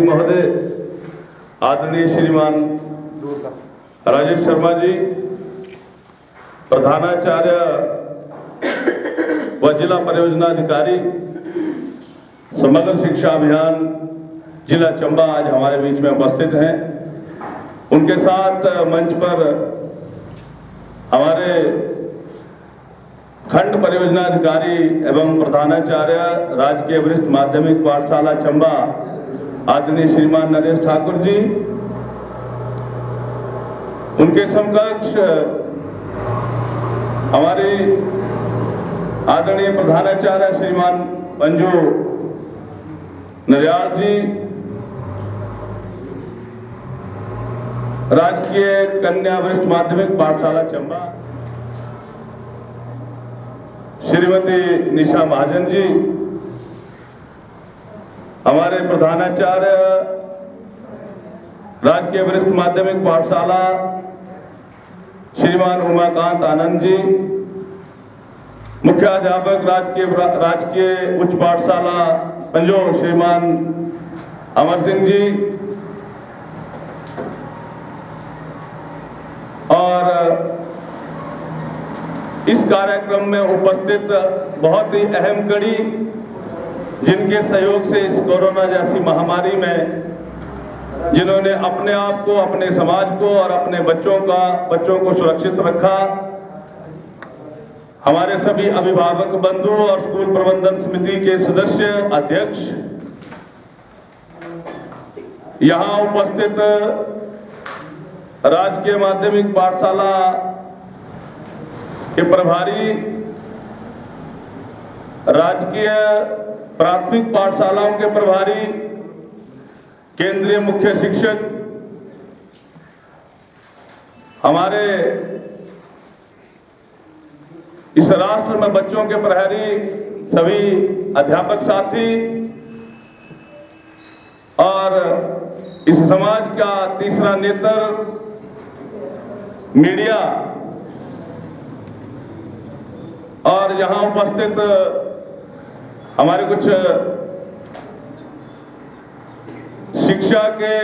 महोदय, आदरणीय श्रीमान राजेश शर्मा जी, प्रधानाचार्य व जिला परियोजना अधिकारी, समग्र शिक्षा अभियान जिला चंबा आज हमारे बीच में उपस्थित हैं। उनके साथ मंच पर हमारे खंड परियोजना अधिकारी एवं प्रधानाचार्य राजकीय वरिष्ठ माध्यमिक पाठशाला चंबा आदरणीय श्रीमान नरेश ठाकुर जी, उनके समकक्ष हमारे आदरणीय प्रधानाचार्य श्रीमान पंजू नरियाल जी, राजकीय कन्या वरिष्ठ माध्यमिक पाठशाला चंबा श्रीमती निशा महाजन जी, हमारे प्रधानाचार्य राजकीय वरिष्ठ माध्यमिक पाठशाला श्रीमान उमाकांत आनंद जी, मुख्याध्यापक राजकीय उच्च पाठशाला पंजो श्रीमान अमर सिंह जी, और इस कार्यक्रम में उपस्थित बहुत ही अहम कड़ी, जिनके सहयोग से इस कोरोना जैसी महामारी में जिन्होंने अपने आप को, अपने समाज को और अपने बच्चों को सुरक्षित रखा, हमारे सभी अभिभावक बंधु और स्कूल प्रबंधन समिति के सदस्य, अध्यक्ष, यहाँ उपस्थित राजकीय माध्यमिक पाठशाला के प्रभारी, राजकीय प्राथमिक पाठशालाओं के प्रभारी, केंद्रीय मुख्य शिक्षक, हमारे इस राष्ट्र में बच्चों के प्रहरी, सभी अध्यापक साथी और इस समाज का तीसरा नेत्र मीडिया, और यहाँ उपस्थित हमारे कुछ शिक्षा के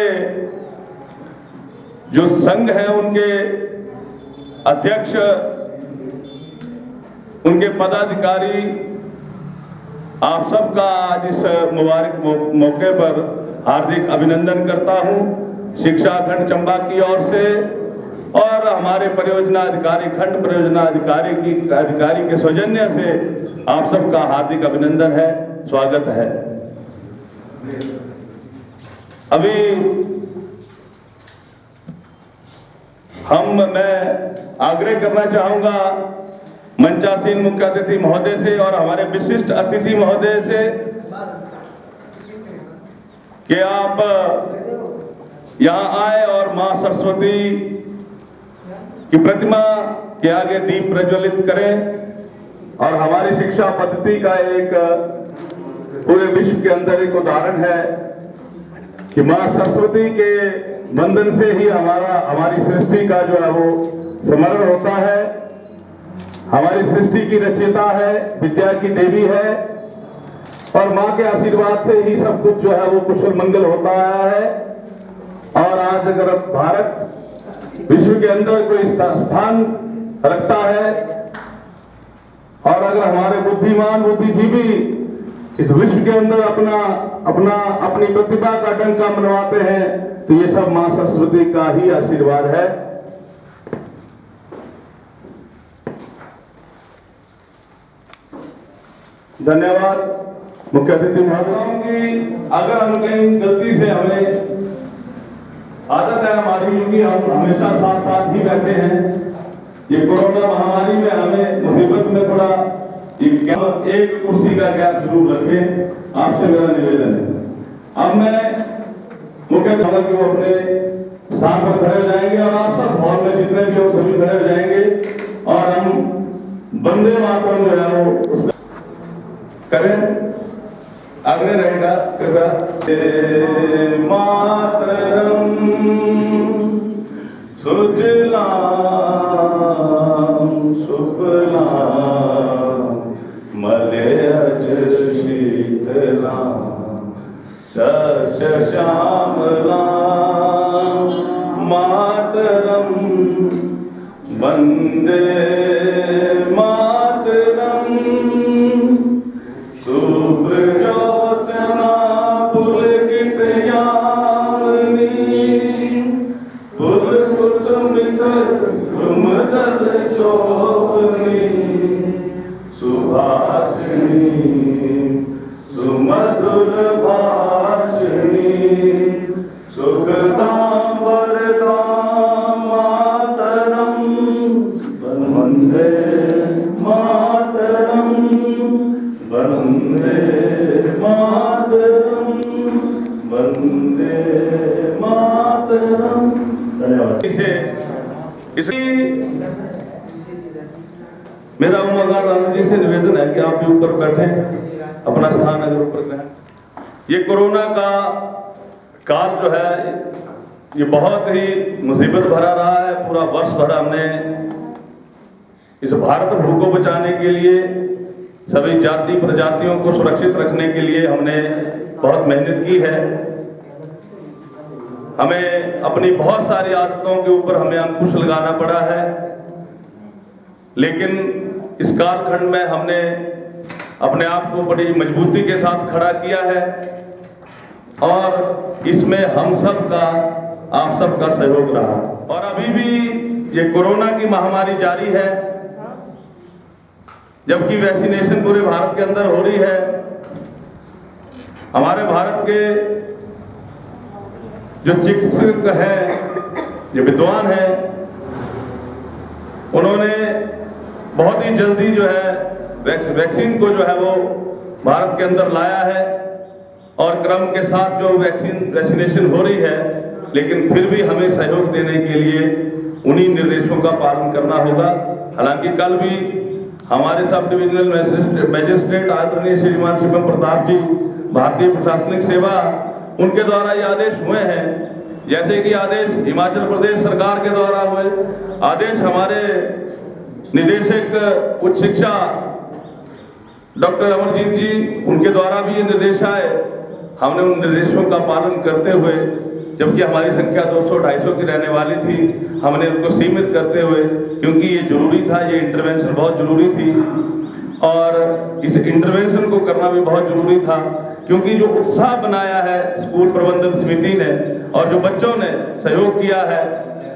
जो संघ हैं, उनके अध्यक्ष, उनके पदाधिकारी, आप सबका आज इस मुबारक मौके पर हार्दिक अभिनंदन करता हूं शिक्षा खंड चंबा की ओर से, और हमारे परियोजना अधिकारी, खंड परियोजना अधिकारी के सौजन्य से आप सबका हार्दिक अभिनंदन है, स्वागत है। अभी मैं आग्रह करना चाहूंगा मंचासीन मुख्य अतिथि महोदय से और हमारे विशिष्ट अतिथि महोदय से कि आप यहाँ आए और मां सरस्वती की प्रतिमा के आगे दीप प्रज्वलित करें, और हमारी शिक्षा पद्धति का एक पूरे विश्व के अंदर एक उदाहरण है कि मां सरस्वती के वंदन से ही हमारी सृष्टि का जो है वो स्मरण होता है। हमारी सृष्टि की रचयिता है, विद्या की देवी है, और मां के आशीर्वाद से ही सब कुछ जो है वो कुशल मंगल होता आया है। और आज अगर भारत विश्व के अंदर कोई स्थान रखता है, और अगर हमारे बुद्धिमान बुद्धिजीवी इस विश्व के अंदर अपनी प्रतिभा का डंका मनवाते हैं, तो ये सब मां सरस्वती का ही आशीर्वाद है। धन्यवाद मुख्य अतिथि महोदयों की। अगर हम कहीं गलती से, हमें आदत है हमारी, क्योंकि हम हमेशा साथ साथ ही बैठे हैं, ये कोरोना महामारी में हमें मुसीबत में थोड़ा एक कुर्सी का गैप जरूर रखें, आपसे मेरा निवेदन है। अब मैं मुख्य खबर की वो अपने स्थान पर खड़े हो जाएंगे, और आप सब हॉल में जितने भी हो सभी खड़े हो जाएंगे, और हम वंदे मातरम जो है वो उसका करें। आगे रहेगा कृपया। मातरम सुजलाम सुफलाम मलयज शीतलाम शस्यश्यामलां वंदे मातरम। सुप्रजोत्स्ना पुलकित यामिनी, पुलकुसुमित द्रुमदल शोभिनी, सुभाषिणी सुमधुर भाषिणी, सुखदां वरदां मातरम। वंदे मातरम, वंदे मातरम, वंदे मातरम। धन्यवाद। मेरा उमाकांत आनंद जी से निवेदन है कि आप भी ऊपर बैठे, अपना स्थान अगर ऊपर ग्रहण। ये कोरोना का काल जो है ये बहुत ही मुसीबत भरा रहा है। पूरा वर्ष भर हमने इस भारत भू को बचाने के लिए, सभी जाति प्रजातियों को सुरक्षित रखने के लिए हमने बहुत मेहनत की है। हमें अपनी बहुत सारी आदतों के ऊपर हमें अंकुश लगाना पड़ा है, लेकिन इस कालखंड में हमने अपने आप को बड़ी मजबूती के साथ खड़ा किया है और इसमें हम सब का, आप सबका सहयोग रहा। और अभी भी ये कोरोना की महामारी जारी है, जबकि वैक्सीनेशन पूरे भारत के अंदर हो रही है। हमारे भारत के जो चिकित्सक हैं, जो विद्वान हैं, उन्होंने बहुत ही जल्दी जो है वैक्सीन को जो है वो भारत के अंदर लाया है और क्रम के साथ जो वैक्सीनेशन हो रही है, लेकिन फिर भी हमें सहयोग देने के लिए उन्हीं निर्देशों का पालन करना होगा। हालांकि कल भी हमारे सब डिविजनल मजिस्ट्रेट आदरणीय श्रीमान शिवम प्रताप जी, भारतीय प्रशासनिक सेवा, उनके द्वारा ये आदेश हुए हैं। जैसे कि आदेश हिमाचल प्रदेश सरकार के द्वारा हुए, आदेश हमारे निदेशक उच्च शिक्षा डॉक्टर अमरजीत जी, उनके द्वारा भी ये निर्देश आए। हमने उन निर्देशों का पालन करते हुए, जबकि हमारी संख्या 200-250 की रहने वाली थी, हमने उसको सीमित करते हुए, क्योंकि ये जरूरी था, ये इंटरवेंशन बहुत जरूरी थी और इस इंटरवेंशन को करना भी बहुत जरूरी था, क्योंकि जो उत्साह बनाया है स्कूल प्रबंधन समिति ने और जो बच्चों ने सहयोग किया है,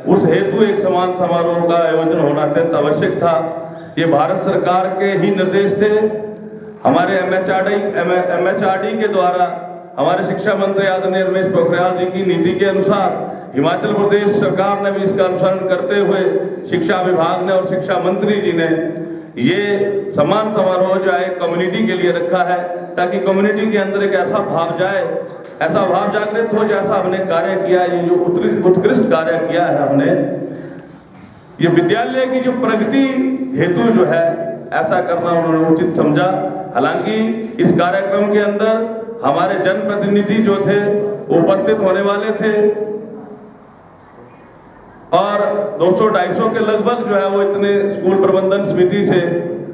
उस हेतु एक समान समारोह का आयोजन होना अत्यंत आवश्यक था। ये भारत सरकार के ही निर्देश थे। हमारे MHRD के द्वारा हमारे शिक्षा मंत्री आदरणीय रमेश पोखरियाल जी की नीति के अनुसार हिमाचल प्रदेश सरकार ने भी इसका अनुसरण करते हुए शिक्षा विभाग ने और शिक्षा मंत्री जी ने ये सम्मान समारोह जो है कम्युनिटी के लिए रखा है, ताकि कम्युनिटी के अंदर एक ऐसा भाव जाए, ऐसा भाव जागृत हो जैसा हमने कार्य किया, ये जो उत्कृष्ट कार्य किया है हमने, ये विद्यालय की जो प्रगति हेतु जो है ऐसा करना उन्होंने उचित समझा। हालांकि इस कार्यक्रम के अंदर हमारे जनप्रतिनिधि जो थे वो उपस्थित होने वाले थे और 200-250 के लगभग जो है वो इतने स्कूल प्रबंधन समिति से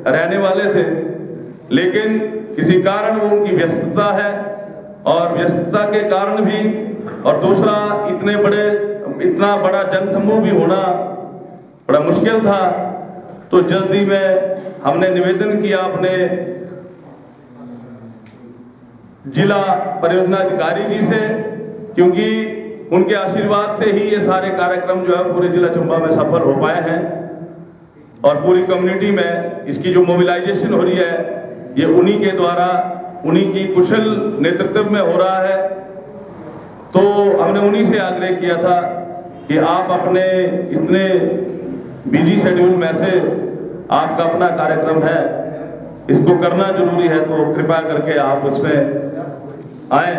रहने वाले थे, लेकिन किसी कारण वो उनकी व्यस्तता है और व्यस्तता के कारण भी, और दूसरा इतना बड़ा जनसमूह भी होना बड़ा मुश्किल था। तो जल्दी में हमने निवेदन किया अपने जिला परियोजना अधिकारी जी से, क्योंकि उनके आशीर्वाद से ही ये सारे कार्यक्रम जो है पूरे जिला चंबा में सफल हो पाए हैं और पूरी कम्युनिटी में इसकी जो मोबिलाइजेशन हो रही है ये उन्हीं के द्वारा, उन्हीं की कुशल नेतृत्व में हो रहा है। तो हमने उन्हीं से आग्रह किया था कि आप अपने इतने बिजी शेड्यूल में से आपका अपना कार्यक्रम है, इसको करना जरूरी है, तो कृपया करके आप उसमें आए।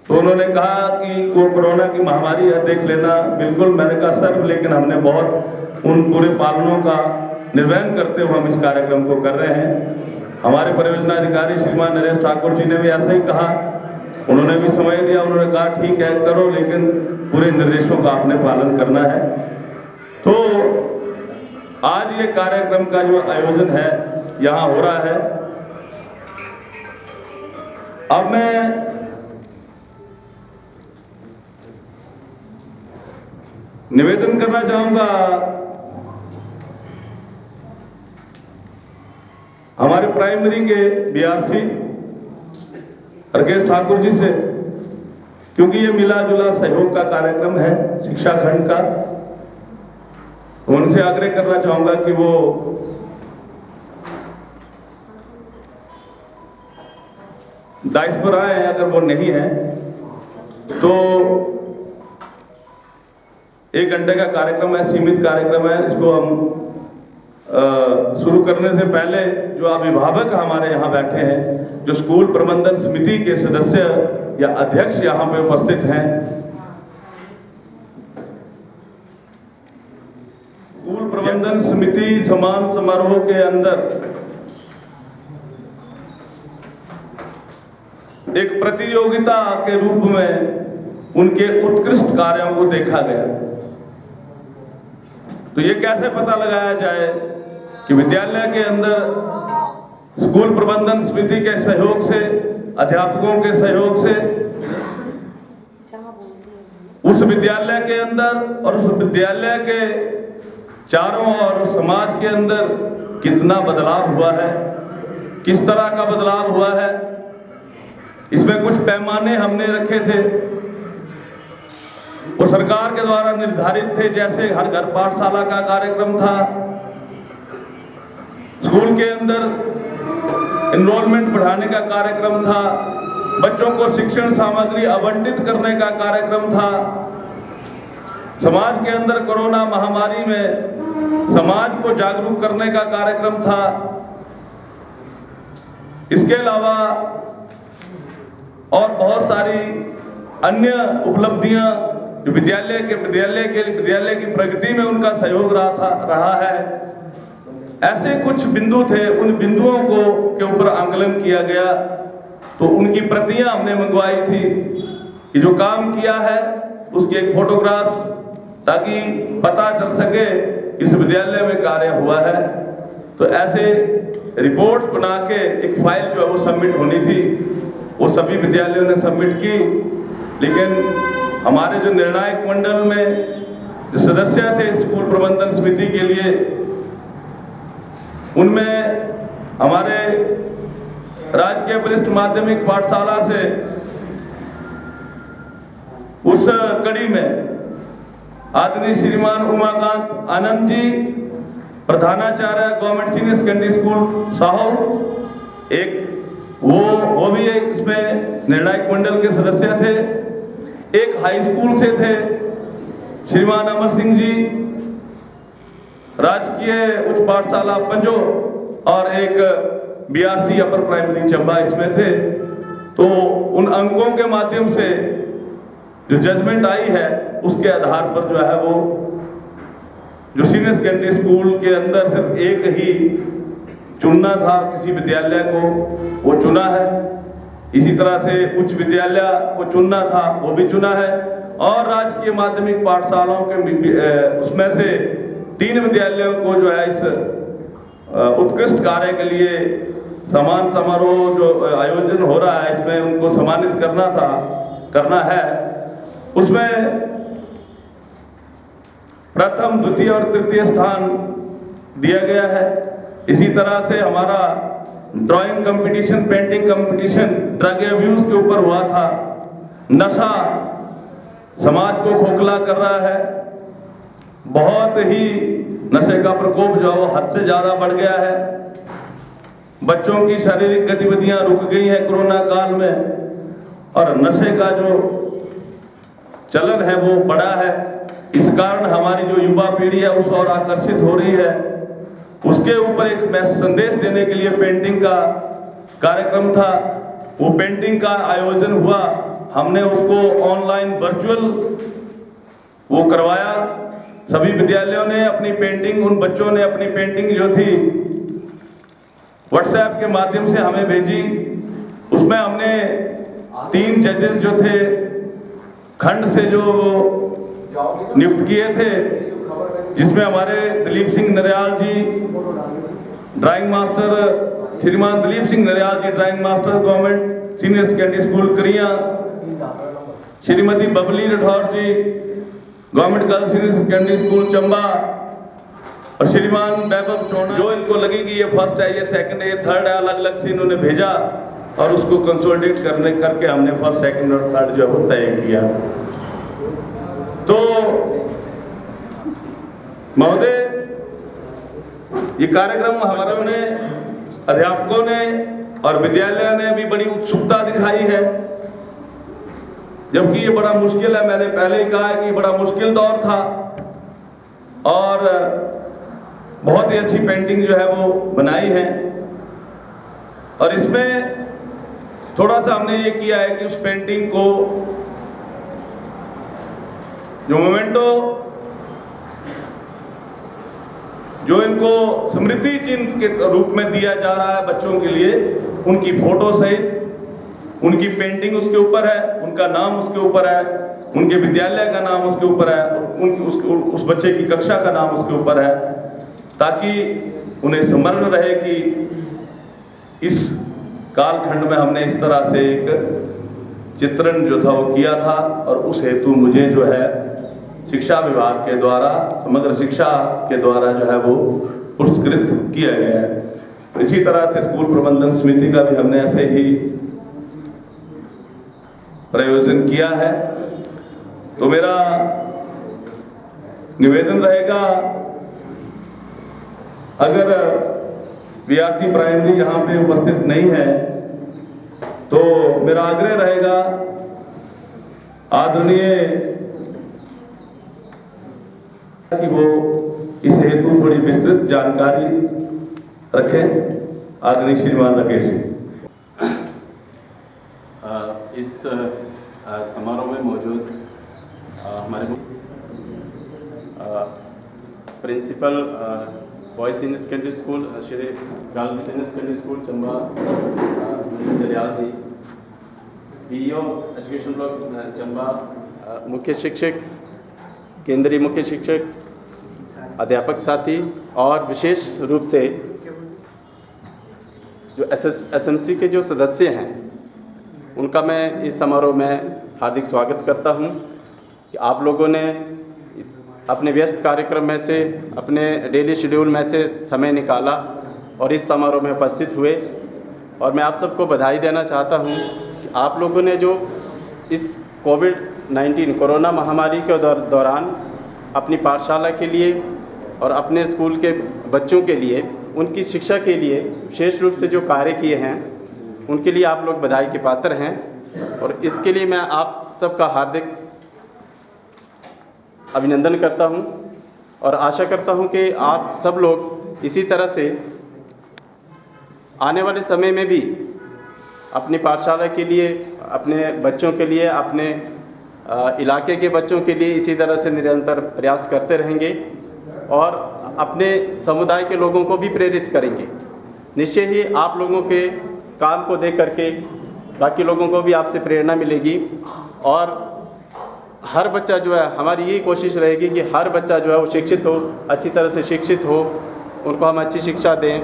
तो उन्होंने कहा कि कोरोना की महामारी है, देख लेना। बिल्कुल, मैंने कहा सर, लेकिन हमने बहुत उन पूरे पालनों का निर्वहन करते हुए हम इस कार्यक्रम को कर रहे हैं। हमारे परियोजना अधिकारी श्रीमान नरेश ठाकुर जी ने भी ऐसा ही कहा, उन्होंने भी समय दिया, उन्होंने कहा ठीक है करो, लेकिन पूरे निर्देशों का आपने पालन करना है। तो आज ये कार्यक्रम का जो आयोजन है यहाँ हो रहा है। अब मैं निवेदन करना चाहूंगा हमारे प्राइमरी के बीआरसी राकेश ठाकुर जी से, क्योंकि ये मिला जुला सहयोग का कार्यक्रम है शिक्षा खंड का। उनसे आग्रह करना चाहूंगा कि वो डाइस पर आए। अगर वो नहीं है तो 1 घंटे का कार्यक्रम है, सीमित कार्यक्रम है। इसको हम शुरू करने से पहले जो अभिभावक हमारे यहाँ बैठे हैं, जो स्कूल प्रबंधन समिति के सदस्य या अध्यक्ष यहाँ पे उपस्थित हैं, स्कूल प्रबंधन समिति सम्मान समारोह के अंदर एक प्रतियोगिता के रूप में उनके उत्कृष्ट कार्यों को देखा गया। तो ये कैसे पता लगाया जाए कि विद्यालय के अंदर स्कूल प्रबंधन समिति के सहयोग से, अध्यापकों के सहयोग से उस विद्यालय के अंदर और उस विद्यालय के चारों ओर समाज के अंदर कितना बदलाव हुआ है, किस तरह का बदलाव हुआ है। इसमें कुछ पैमाने हमने रखे थे, वो सरकार के द्वारा निर्धारित थे। जैसे हर घर पाठशाला का कार्यक्रम था, स्कूल के अंदर एनरोलमेंट बढ़ाने का कार्यक्रम था, बच्चों को शिक्षण सामग्री आवंटित करने का कार्यक्रम था, समाज के अंदर कोरोना महामारी में समाज को जागरूक करने का कार्यक्रम था। इसके अलावा और बहुत सारी अन्य उपलब्धियां जो विद्यालय की प्रगति में उनका सहयोग रहा है। ऐसे कुछ बिंदु थे, उन बिंदुओं को के ऊपर आंकलन किया गया। तो उनकी प्रतियां हमने मंगवाई थी कि जो काम किया है उसकी एक फोटोग्राफ, ताकि पता चल सके कि इस विद्यालय में कार्य हुआ है। तो ऐसे रिपोर्ट बना के एक फाइल जो है वो सबमिट होनी थी, वो सभी विद्यालयों ने सबमिट की। लेकिन हमारे जो निर्णायक मंडल में जो सदस्य थे स्कूल प्रबंधन समिति के लिए, उनमें हमारे राजकीय वरिष्ठ माध्यमिक पाठशाला से उस कड़ी में आदरणीय श्रीमान उमाकांत आनंद जी, प्रधानाचार्य government senior secondary school Saho, एक वो भी एक इसमें निर्णायक मंडल के सदस्य थे। एक हाई स्कूल से थे श्रीमान अमर सिंह जी, राजकीय उच्च पाठशाला पंजो, और एक बीआरसी अपर प्राइमरी चंबा इसमें थे। तो उन अंकों के माध्यम से जो जजमेंट आई है उसके आधार पर जो है वो जो सीनियर सेकेंडरी स्कूल के अंदर सिर्फ एक ही चुनना था किसी विद्यालय को, वो चुना है। इसी तरह से उच्च विद्यालय को चुनना था, वो भी चुना है। और राजकीय माध्यमिक पाठशालाओं के उसमें से 3 विद्यालयों को जो है इस उत्कृष्ट कार्य के लिए सम्मान समारोह जो आयोजन हो रहा है, इसमें उनको सम्मानित करना है। उसमें प्रथम, द्वितीय और तृतीय स्थान दिया गया है। इसी तरह से हमारा drawing competition, painting competition drug abuse के ऊपर हुआ था। नशा समाज को खोखला कर रहा है, बहुत ही नशे का प्रकोप जो है वो हद से ज़्यादा बढ़ गया है। बच्चों की शारीरिक गतिविधियां रुक गई हैं कोरोना काल में, और नशे का जो चलन है वो बढ़ा है। इस कारण हमारी जो युवा पीढ़ी है उस ओर आकर्षित हो रही है। उसके ऊपर एक संदेश देने के लिए पेंटिंग का कार्यक्रम था, वो पेंटिंग का आयोजन हुआ। हमने उसको ऑनलाइन वर्चुअल वो करवाया। सभी विद्यालयों ने अपनी पेंटिंग, उन बच्चों ने अपनी पेंटिंग जो थी व्हाट्सएप के माध्यम से हमें भेजी। उसमें हमने 3 जजेस जो थे खंड से जो नियुक्त किए थे, जिसमें हमारे Dilip Singh Nariyal ji drawing master, Shriman Dilip Singh Nariyal ji drawing master government senior secondary school Kariya, Shrimati Babli Rathore ji government girls senior secondary school Chamba और श्रीमान वैभव चौहान, जो इनको लगी कि ये फर्स्ट है, ये सेकंड है, ये थर्ड है, अलग अलग से इन्होंने भेजा और उसको कंसोलिडेट करके हमने फर्स्ट, सेकंड और थर्ड जो है वो तय किया। तो महोदय, ये कार्यक्रम हमारे ने अध्यापकों ने और विद्यालय ने भी बड़ी उत्सुकता दिखाई है, जबकि ये बड़ा मुश्किल है। मैंने पहले ही कहा है कि बड़ा मुश्किल दौर था और बहुत ही अच्छी पेंटिंग जो है वो बनाई है। और इसमें थोड़ा सा हमने ये किया है कि उस पेंटिंग को जो मोमेंटो, जो इनको स्मृति चिन्ह के रूप में दिया जा रहा है बच्चों के लिए, उनकी फोटो सहित उनकी पेंटिंग उसके ऊपर है, उनका नाम उसके ऊपर है, उनके विद्यालय का नाम उसके ऊपर है, उस बच्चे की कक्षा का नाम उसके ऊपर है, ताकि उन्हें स्मरण रहे कि इस कालखंड में हमने इस तरह से एक चित्रण जो था वो किया था। और उस हेतु मुझे जो है शिक्षा विभाग के द्वारा, समग्र शिक्षा के द्वारा जो है वो पुरस्कृत किया गया है। तो इसी तरह से स्कूल प्रबंधन समिति का भी हमने ऐसे ही प्रयोजन किया है। तो मेरा निवेदन रहेगा, अगर बीआरसी प्राइमरी यहाँ पे उपस्थित नहीं है तो मेरा आग्रह रहेगा आदरणीय कि वो इस हेतु थोड़ी विस्तृत जानकारी रखें। आदरणीय श्रीमान राकेश जी। इस समारोह में मौजूद हमारे principal boys senior secondary school, Shri girls senior secondary school Chamba Jariyal ji, PEO education block Chamba, मुख्य शिक्षक, केंद्रीय मुख्य शिक्षक, अध्यापक साथी और विशेष रूप से जो एसएमसी के जो सदस्य हैं, उनका मैं इस समारोह में हार्दिक स्वागत करता हूं कि आप लोगों ने अपने व्यस्त कार्यक्रम में से, अपने डेली शेड्यूल में से समय निकाला और इस समारोह में उपस्थित हुए। और मैं आप सबको बधाई देना चाहता हूं कि आप लोगों ने जो इस कोविड-19 कोरोना महामारी के दौरान अपनी पाठशाला के लिए और अपने स्कूल के बच्चों के लिए, उनकी शिक्षा के लिए विशेष रूप से जो कार्य किए हैं, उनके लिए आप लोग बधाई के पात्र हैं। और इसके लिए मैं आप सबका हार्दिक अभिनंदन करता हूं और आशा करता हूं कि आप सब लोग इसी तरह से आने वाले समय में भी अपनी पाठशाला के लिए, अपने बच्चों के लिए, अपने इलाके के बच्चों के लिए इसी तरह से निरंतर प्रयास करते रहेंगे और अपने समुदाय के लोगों को भी प्रेरित करेंगे। निश्चय ही आप लोगों के काम को देख करके बाकी लोगों को भी आपसे प्रेरणा मिलेगी और हर बच्चा जो है, हमारी यही कोशिश रहेगी कि हर बच्चा जो है वो शिक्षित हो, अच्छी तरह से शिक्षित हो, उनको हम अच्छी शिक्षा दें।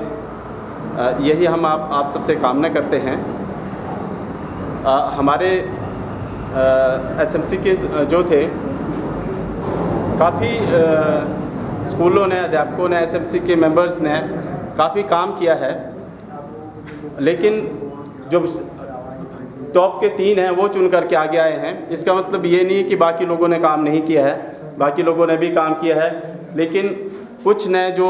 यही हम आप सबसे कामना करते हैं। हमारे एसएमसी के जो थे, काफ़ी स्कूलों ने, अध्यापकों ने, एसएमसी के मेंबर्स ने काफ़ी काम किया है, लेकिन जो टॉप के 3 हैं वो चुन करके आगे आए हैं। इसका मतलब ये नहीं कि बाकी लोगों ने काम नहीं किया है, बाकी लोगों ने भी काम किया है, लेकिन कुछ ने जो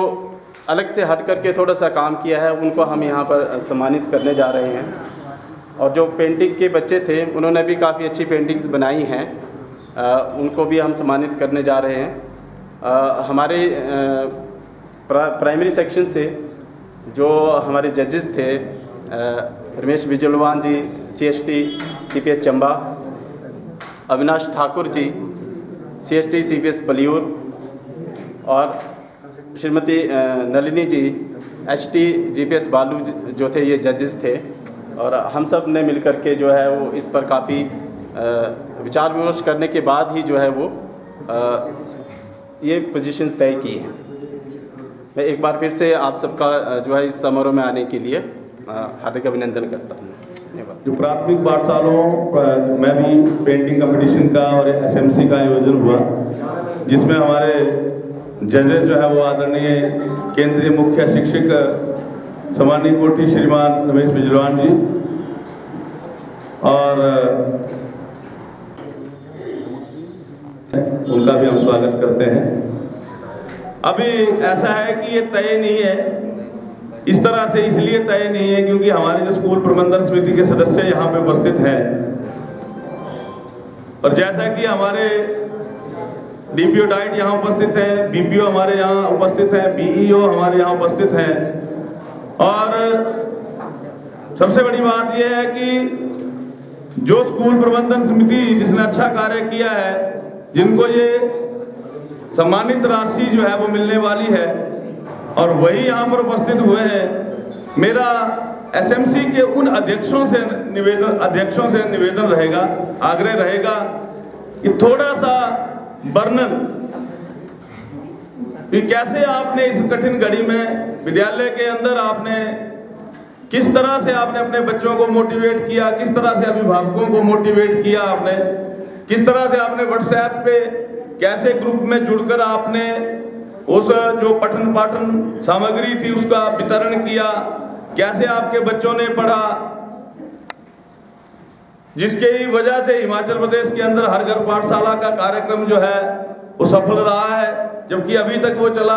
अलग से हट करके थोड़ा सा काम किया है, उनको हम यहाँ पर सम्मानित करने जा रहे हैं। और जो पेंटिंग के बच्चे थे, उन्होंने भी काफ़ी अच्छी पेंटिंग्स बनाई हैं, उनको भी हम सम्मानित करने जा रहे हैं। हमारे प्राइमरी सेक्शन से जो हमारे जजेस थे, रमेश बिजलवान जी, CST CPS Chamba, Avinash Thakur ji, CST CPS बलियूर, और श्रीमती नलिनी जी, HT GPS बालू जो थे, ये जजेस थे। और हम सब ने मिलकर के जो है वो इस पर काफ़ी विचार विमर्श करने के बाद ही जो है वो ये पोजीशंस तय की हैं। मैं एक बार फिर से आप सबका जो है इस समारोह में आने के लिए हार्दिक अभिनंदन करता हूँ। धन्यवाद। जो प्राथमिक पाठशालाओं में भी पेंटिंग कंपटीशन का और SMC का आयोजन हुआ, जिसमें हमारे जजेस जो है वो आदरणीय केंद्रीय मुख्य शिक्षक सम्मानीय कोटि श्रीमान रमेश बिजलवान जी और उनका भी हम स्वागत करते हैं। अभी ऐसा है कि ये तय नहीं है, इस तरह से इसलिए तय नहीं है क्योंकि हमारे जो स्कूल प्रबंधन समिति के सदस्य यहाँ पे उपस्थित हैं और जैसा कि हमारे डीपीओ डाइट यहाँ उपस्थित हैं, बीपीओ हमारे यहाँ उपस्थित हैं, बीईओ हमारे यहाँ उपस्थित हैं और सबसे बड़ी बात यह है कि जो स्कूल प्रबंधन समिति जिसने अच्छा कार्य किया है, जिनको ये सम्मानित राशि जो है वो मिलने वाली है और वही यहाँ पर उपस्थित हुए हैं। मेरा एसएमसी के उन अध्यक्षों से निवेदन रहेगा, आग्रह रहेगा कि थोड़ा सा वर्णन कि कैसे आपने इस कठिन घड़ी में विद्यालय के अंदर आपने किस तरह से आपने अपने बच्चों को मोटिवेट किया, किस तरह से अभिभावकों को मोटिवेट किया आपने, किस तरह से आपने व्हाट्सएप पे कैसे ग्रुप में जुड़कर आपने उस जो पठन पाठन सामग्री थी उसका वितरण किया, कैसे आपके बच्चों ने पढ़ा, जिसके वजह से हिमाचल प्रदेश के अंदर हर घर पाठशाला का कार्यक्रम जो है वो सफल रहा है। जबकि अभी तक वो चला,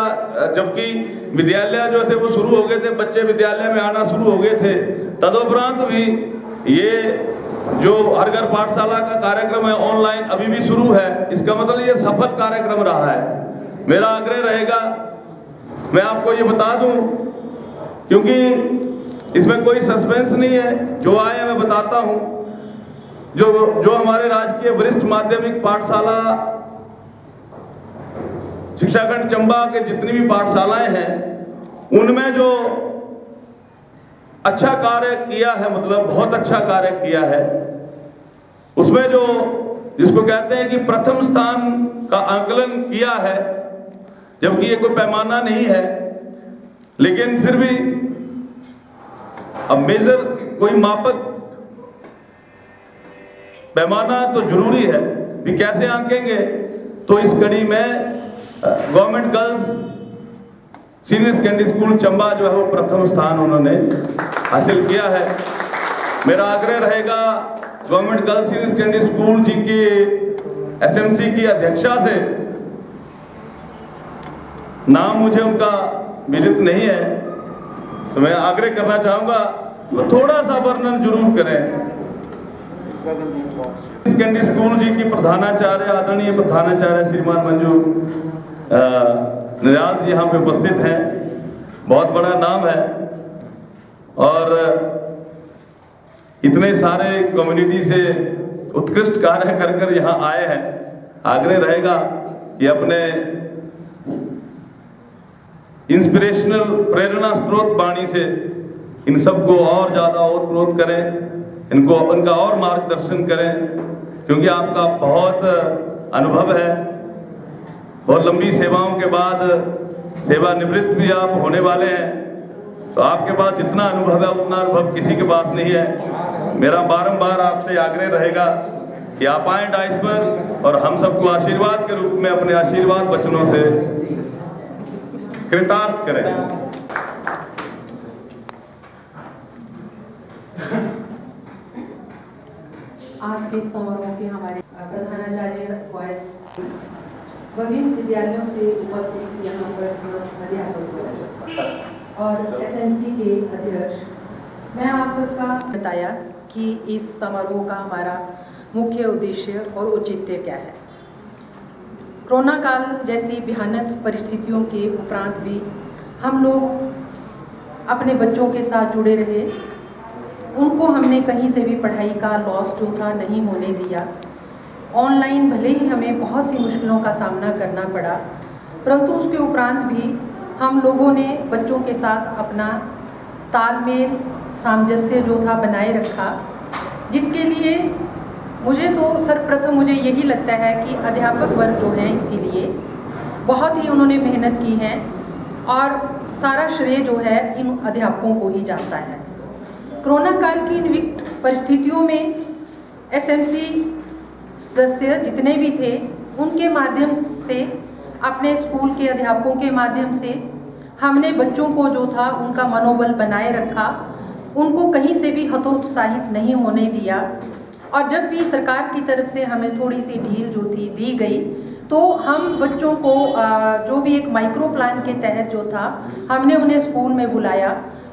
जबकि विद्यालय जो थे वो शुरू हो गए थे, बच्चे विद्यालय में आना शुरू हो गए थे, तदुपरांत भी ये जो हर घर पाठशाला का कार्यक्रम है ऑनलाइन अभी भी शुरू है। इसका मतलब ये सफल कार्यक्रम रहा है। मेरा आग्रह रहेगा, मैं आपको ये बता दूं क्योंकि इसमें कोई सस्पेंस नहीं है, जो आए मैं बताता हूं। जो हमारे राजकीय वरिष्ठ माध्यमिक पाठशाला शिक्षाखंड चंबा के जितनी भी पाठशालाएं हैं उनमें जो अच्छा कार्य किया है, मतलब बहुत अच्छा कार्य किया है, उसमें जो जिसको कहते हैं कि प्रथम स्थान का आकलन किया है, जबकि ये कोई पैमाना नहीं है, लेकिन फिर भी अब मेजर कोई मापक पैमाना तो जरूरी है कि कैसे आंकेंगे। तो इस कड़ी में government girls senior secondary school Chamba जो है वो प्रथम स्थान उन्होंने हासिल किया है। मेरा आग्रह रहेगा government girls senior secondary school ji की एसएमसी की अध्यक्षा से, नाम मुझे उनका विदित नहीं है, तो मैं आग्रह करना चाहूंगा वो थोड़ा सा वर्णन जरूर करें। सेकेंडरी स्कूल जी की प्रधानाचार्य आदरणीय प्रधानाचार्य श्रीमान मंजू निराल जी यहाँ पे उपस्थित हैं, बहुत बड़ा नाम है और इतने सारे कम्युनिटी से उत्कृष्ट कार्य कर यहाँ आए हैं। आग्रह रहेगा कि अपने इंस्पिरेशनल प्रेरणा स्रोत वाणी से इन सबको और ज़्यादा ओतप्रोत करें, उनका और मार्गदर्शन करें, क्योंकि आपका बहुत अनुभव है, बहुत लंबी सेवाओं के बाद सेवानिवृत्त भी आप होने वाले हैं, तो आपके पास जितना अनुभव है उतना अनुभव किसी के पास नहीं है। मेरा बारंबार आपसे आग्रह रहेगा कि आप आएं डाइस पर और हम सबको आशीर्वाद के रूप में अपने आशीर्वाद वचनों से कृतार्थ करें। आज के समारोह के हमारे प्रधानाचार्य बॉयज विभिन्न विद्यालयों से उपस्थित यहाँ पर समस्त अध्यापक और एसएमसी के अध्यक्ष, मैं आप सबका बताया कि इस समारोह का हमारा मुख्य उद्देश्य और औचित्य क्या है। कोरोना काल जैसी भयानक परिस्थितियों के उपरांत भी हम लोग अपने बच्चों के साथ जुड़े रहे, उनको हमने कहीं से भी पढ़ाई का लॉस जो था नहीं होने दिया। ऑनलाइन भले ही हमें बहुत सी मुश्किलों का सामना करना पड़ा, परंतु उसके उपरांत भी हम लोगों ने बच्चों के साथ अपना तालमेल सामंजस्य जो था बनाए रखा, जिसके लिए मुझे तो सर्वप्रथम मुझे यही लगता है कि अध्यापक वर्ग जो हैं इसके लिए बहुत ही उन्होंने मेहनत की है और सारा श्रेय जो है इन अध्यापकों को ही जाता है। कोरोना काल की इन विकट परिस्थितियों में एसएमसी सदस्य जितने भी थे उनके माध्यम से अपने स्कूल के अध्यापकों के माध्यम से हमने बच्चों को जो था उनका मनोबल बनाए रखा, उनको कहीं से भी हतोत्साहित नहीं होने दिया। और जब भी सरकार की तरफ से हमें थोड़ी सी ढील जो थी दी गई, तो हम बच्चों को जो भी एक माइक्रो प्लान के तहत जो था हमने उन्हें स्कूल में बुलाया।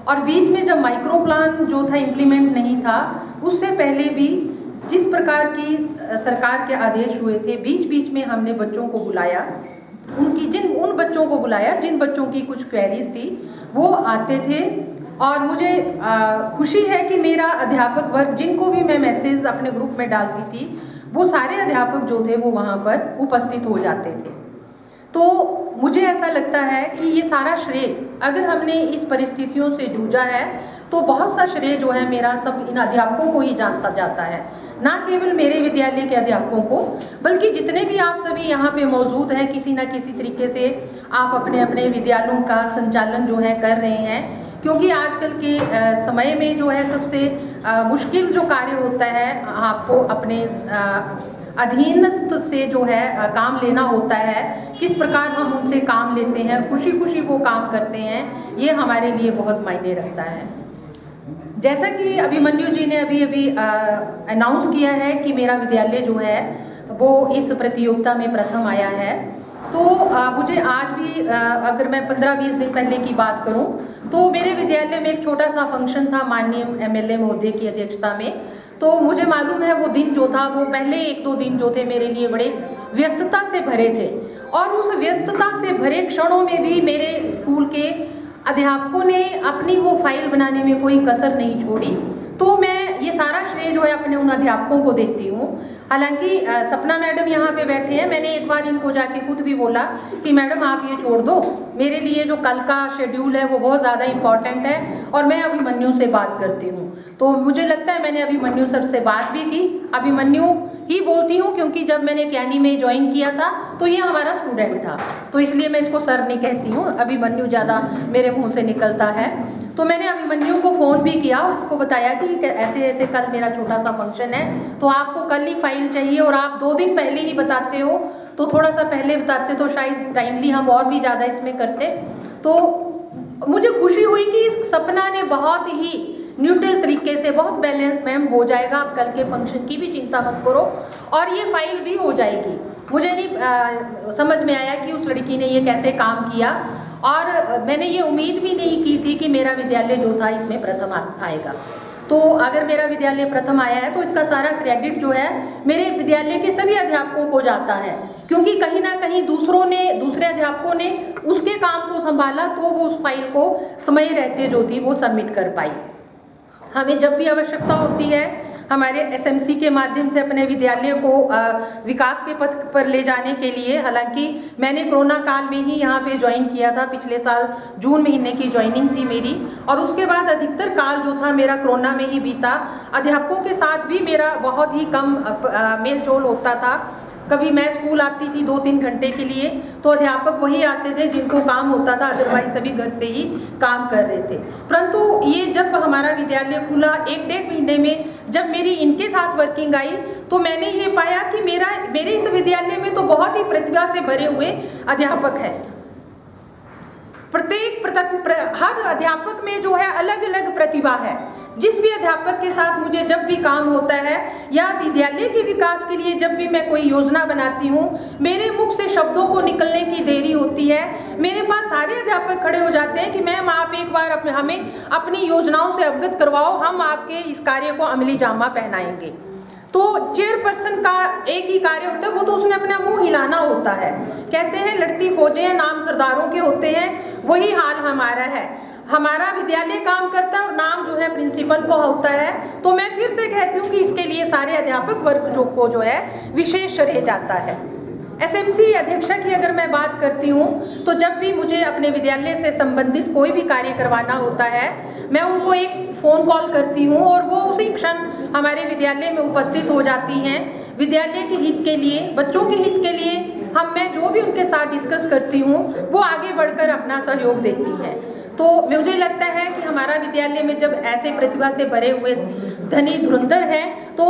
और बीच में जब माइक्रो प्लान जो था इम्प्लीमेंट नहीं था, उससे पहले भी जिस प्रकार की सरकार के आदेश हुए थे, बीच बीच में हमने बच्चों को बुलाया, उन बच्चों को बुलाया जिन बच्चों की कुछ क्वेरीज थी, वो आते थे। और मुझे खुशी है कि मेरा अध्यापक वर्ग, जिनको भी मैं मैसेज अपने ग्रुप में डालती थी, वो सारे अध्यापक जो थे वो वहाँ पर उपस्थित हो जाते थे। तो मुझे ऐसा लगता है कि ये सारा श्रेय, अगर हमने इस परिस्थितियों से जूझा है, तो बहुत सा श्रेय जो है मेरा सब इन अध्यापकों को ही जानता जाता है, ना केवल मेरे विद्यालय के अध्यापकों को, बल्कि जितने भी आप सभी यहाँ पे मौजूद हैं, किसी न किसी तरीके से आप अपने अपने विद्यालयों का संचालन जो है कर रहे हैं। क्योंकि आजकल के समय में जो है सबसे मुश्किल जो कार्य होता है, आपको अपने अधीनस्थ से जो है काम लेना होता है, किस प्रकार हम उनसे काम लेते हैं, खुशी खुशी वो काम करते हैं, ये हमारे लिए बहुत मायने रखता है। जैसा कि अभिमन्यु जी ने अभी अनाउंस किया है कि मेरा विद्यालय जो है वो इस प्रतियोगिता में प्रथम आया है, तो मुझे आज भी अगर मैं 15-20 दिन पहले की बात करूं, तो मेरे विद्यालय में एक छोटा सा फंक्शन था माननीय MLA महोदय की अध्यक्षता में। तो मुझे मालूम है वो दिन जो था, वो पहले 1-2 दिन जो थे मेरे लिए बड़े व्यस्तता से भरे थे, और उस व्यस्तता से भरे क्षणों में भी मेरे स्कूल के अध्यापकों ने अपनी वो फाइल बनाने में कोई कसर नहीं छोड़ी। तो मैं ये सारा श्रेय जो है अपने उन अध्यापकों को देती हूँ। हालांकि सपना मैडम यहाँ पे बैठे हैं, मैंने एक बार इनको जाके खुद भी बोला कि मैडम आप ये छोड़ दो, मेरे लिए जो कल का शेड्यूल है वो बहुत ज़्यादा इम्पॉर्टेंट है और मैं अभिमन्यु से बात करती हूँ। तो मुझे लगता है मैंने अभिमन्यु सर से बात भी की, अभिमन्यु ही बोलती हूँ क्योंकि जब मैंने क्यानी में ज्वाइन किया था तो ये हमारा स्टूडेंट था, तो इसलिए मैं इसको सर नहीं कहती हूँ, अभिमन्यु ज़्यादा मेरे मुँह से निकलता है। तो मैंने अभिमन्यु को फ़ोन भी किया और इसको बताया कि ऐसे ऐसे कल मेरा छोटा सा फंक्शन है, तो आपको कल ही फाइल चाहिए और आप 2 दिन पहले ही बताते हो, तो थोड़ा सा पहले बताते तो शायद टाइमली हम और भी ज़्यादा इसमें करते। तो मुझे खुशी हुई कि इस सपना ने बहुत ही न्यूट्रल तरीके से, बहुत बैलेंस मैम हो जाएगा, आप कल के फंक्शन की भी चिंता मत करो और ये फाइल भी हो जाएगी। मुझे नहीं समझ में आया कि उस लड़की ने ये कैसे काम किया, और मैंने ये उम्मीद भी नहीं की थी कि मेरा विद्यालय जो था इसमें प्रथम आएगा। तो अगर मेरा विद्यालय प्रथम आया है तो इसका सारा क्रेडिट जो है मेरे विद्यालय के सभी अध्यापकों को जाता है, क्योंकि कहीं ना कहीं दूसरे अध्यापकों ने उसके काम को संभाला, तो वो उस फाइल को समय रहते जो थी वो सबमिट कर पाई। हमें जब भी आवश्यकता होती है हमारे SMC के माध्यम से अपने विद्यालय को विकास के पथ पर ले जाने के लिए, हालांकि मैंने कोरोना काल में ही यहाँ पे ज्वाइन किया था, पिछले साल जून महीने की ज्वाइनिंग थी मेरी, और उसके बाद अधिकतर काल जो था मेरा कोरोना में ही बीता। अध्यापकों के साथ भी मेरा बहुत ही कम मेल जोल होता था। कभी मैं स्कूल आती थी 2-3 घंटे के लिए, तो अध्यापक वही आते थे जिनको काम होता था, अदरवाइज सभी घर से ही काम कर रहे थे। परंतु ये जब हमारा विद्यालय खुला 1-1.5 महीने में जब मेरी इनके साथ वर्किंग आई, तो मैंने ये पाया कि मेरे इस विद्यालय में तो बहुत ही प्रतिभा से भरे हुए अध्यापक हैं। हर अध्यापक में जो है अलग अलग प्रतिभा है। जिस भी अध्यापक के साथ मुझे जब भी काम होता है या विद्यालय के विकास के लिए जब भी मैं कोई योजना बनाती हूँ, मेरे मुख से शब्दों को निकलने की देरी होती है, मेरे पास सारे अध्यापक खड़े हो जाते हैं कि मैम आप एक बार हमें अपनी योजनाओं से अवगत करवाओ, हम आपके इस कार्य को अमली जामा पहनाएंगे। तो चेयरपर्सन का एक ही कार्य होता है, वो तो उसने अपना मुंह हिलाना होता है। कहते हैं लड़ती फौजें नाम सरदारों के होते हैं, वही हाल हमारा है। हमारा विद्यालय काम करता है और नाम जो है प्रिंसिपल को होता है। तो मैं फिर से कहती हूँ कि इसके लिए सारे अध्यापक वर्ग को जो है विशेष श्रेय जाता है। SMC अध्यक्षा की अगर मैं बात करती हूँ, तो जब भी मुझे अपने विद्यालय से संबंधित कोई भी कार्य करवाना होता है, मैं उनको एक फ़ोन कॉल करती हूँ और वो उसी क्षण हमारे विद्यालय में उपस्थित हो जाती हैं। विद्यालय के हित के लिए, बच्चों के हित के लिए मैं जो भी उनके साथ डिस्कस करती हूँ वो आगे बढ़कर अपना सहयोग देती हैं। तो मुझे लगता है कि हमारा विद्यालय में जब ऐसे प्रतिभा से भरे हुए धनी धुरंधर हैं, तो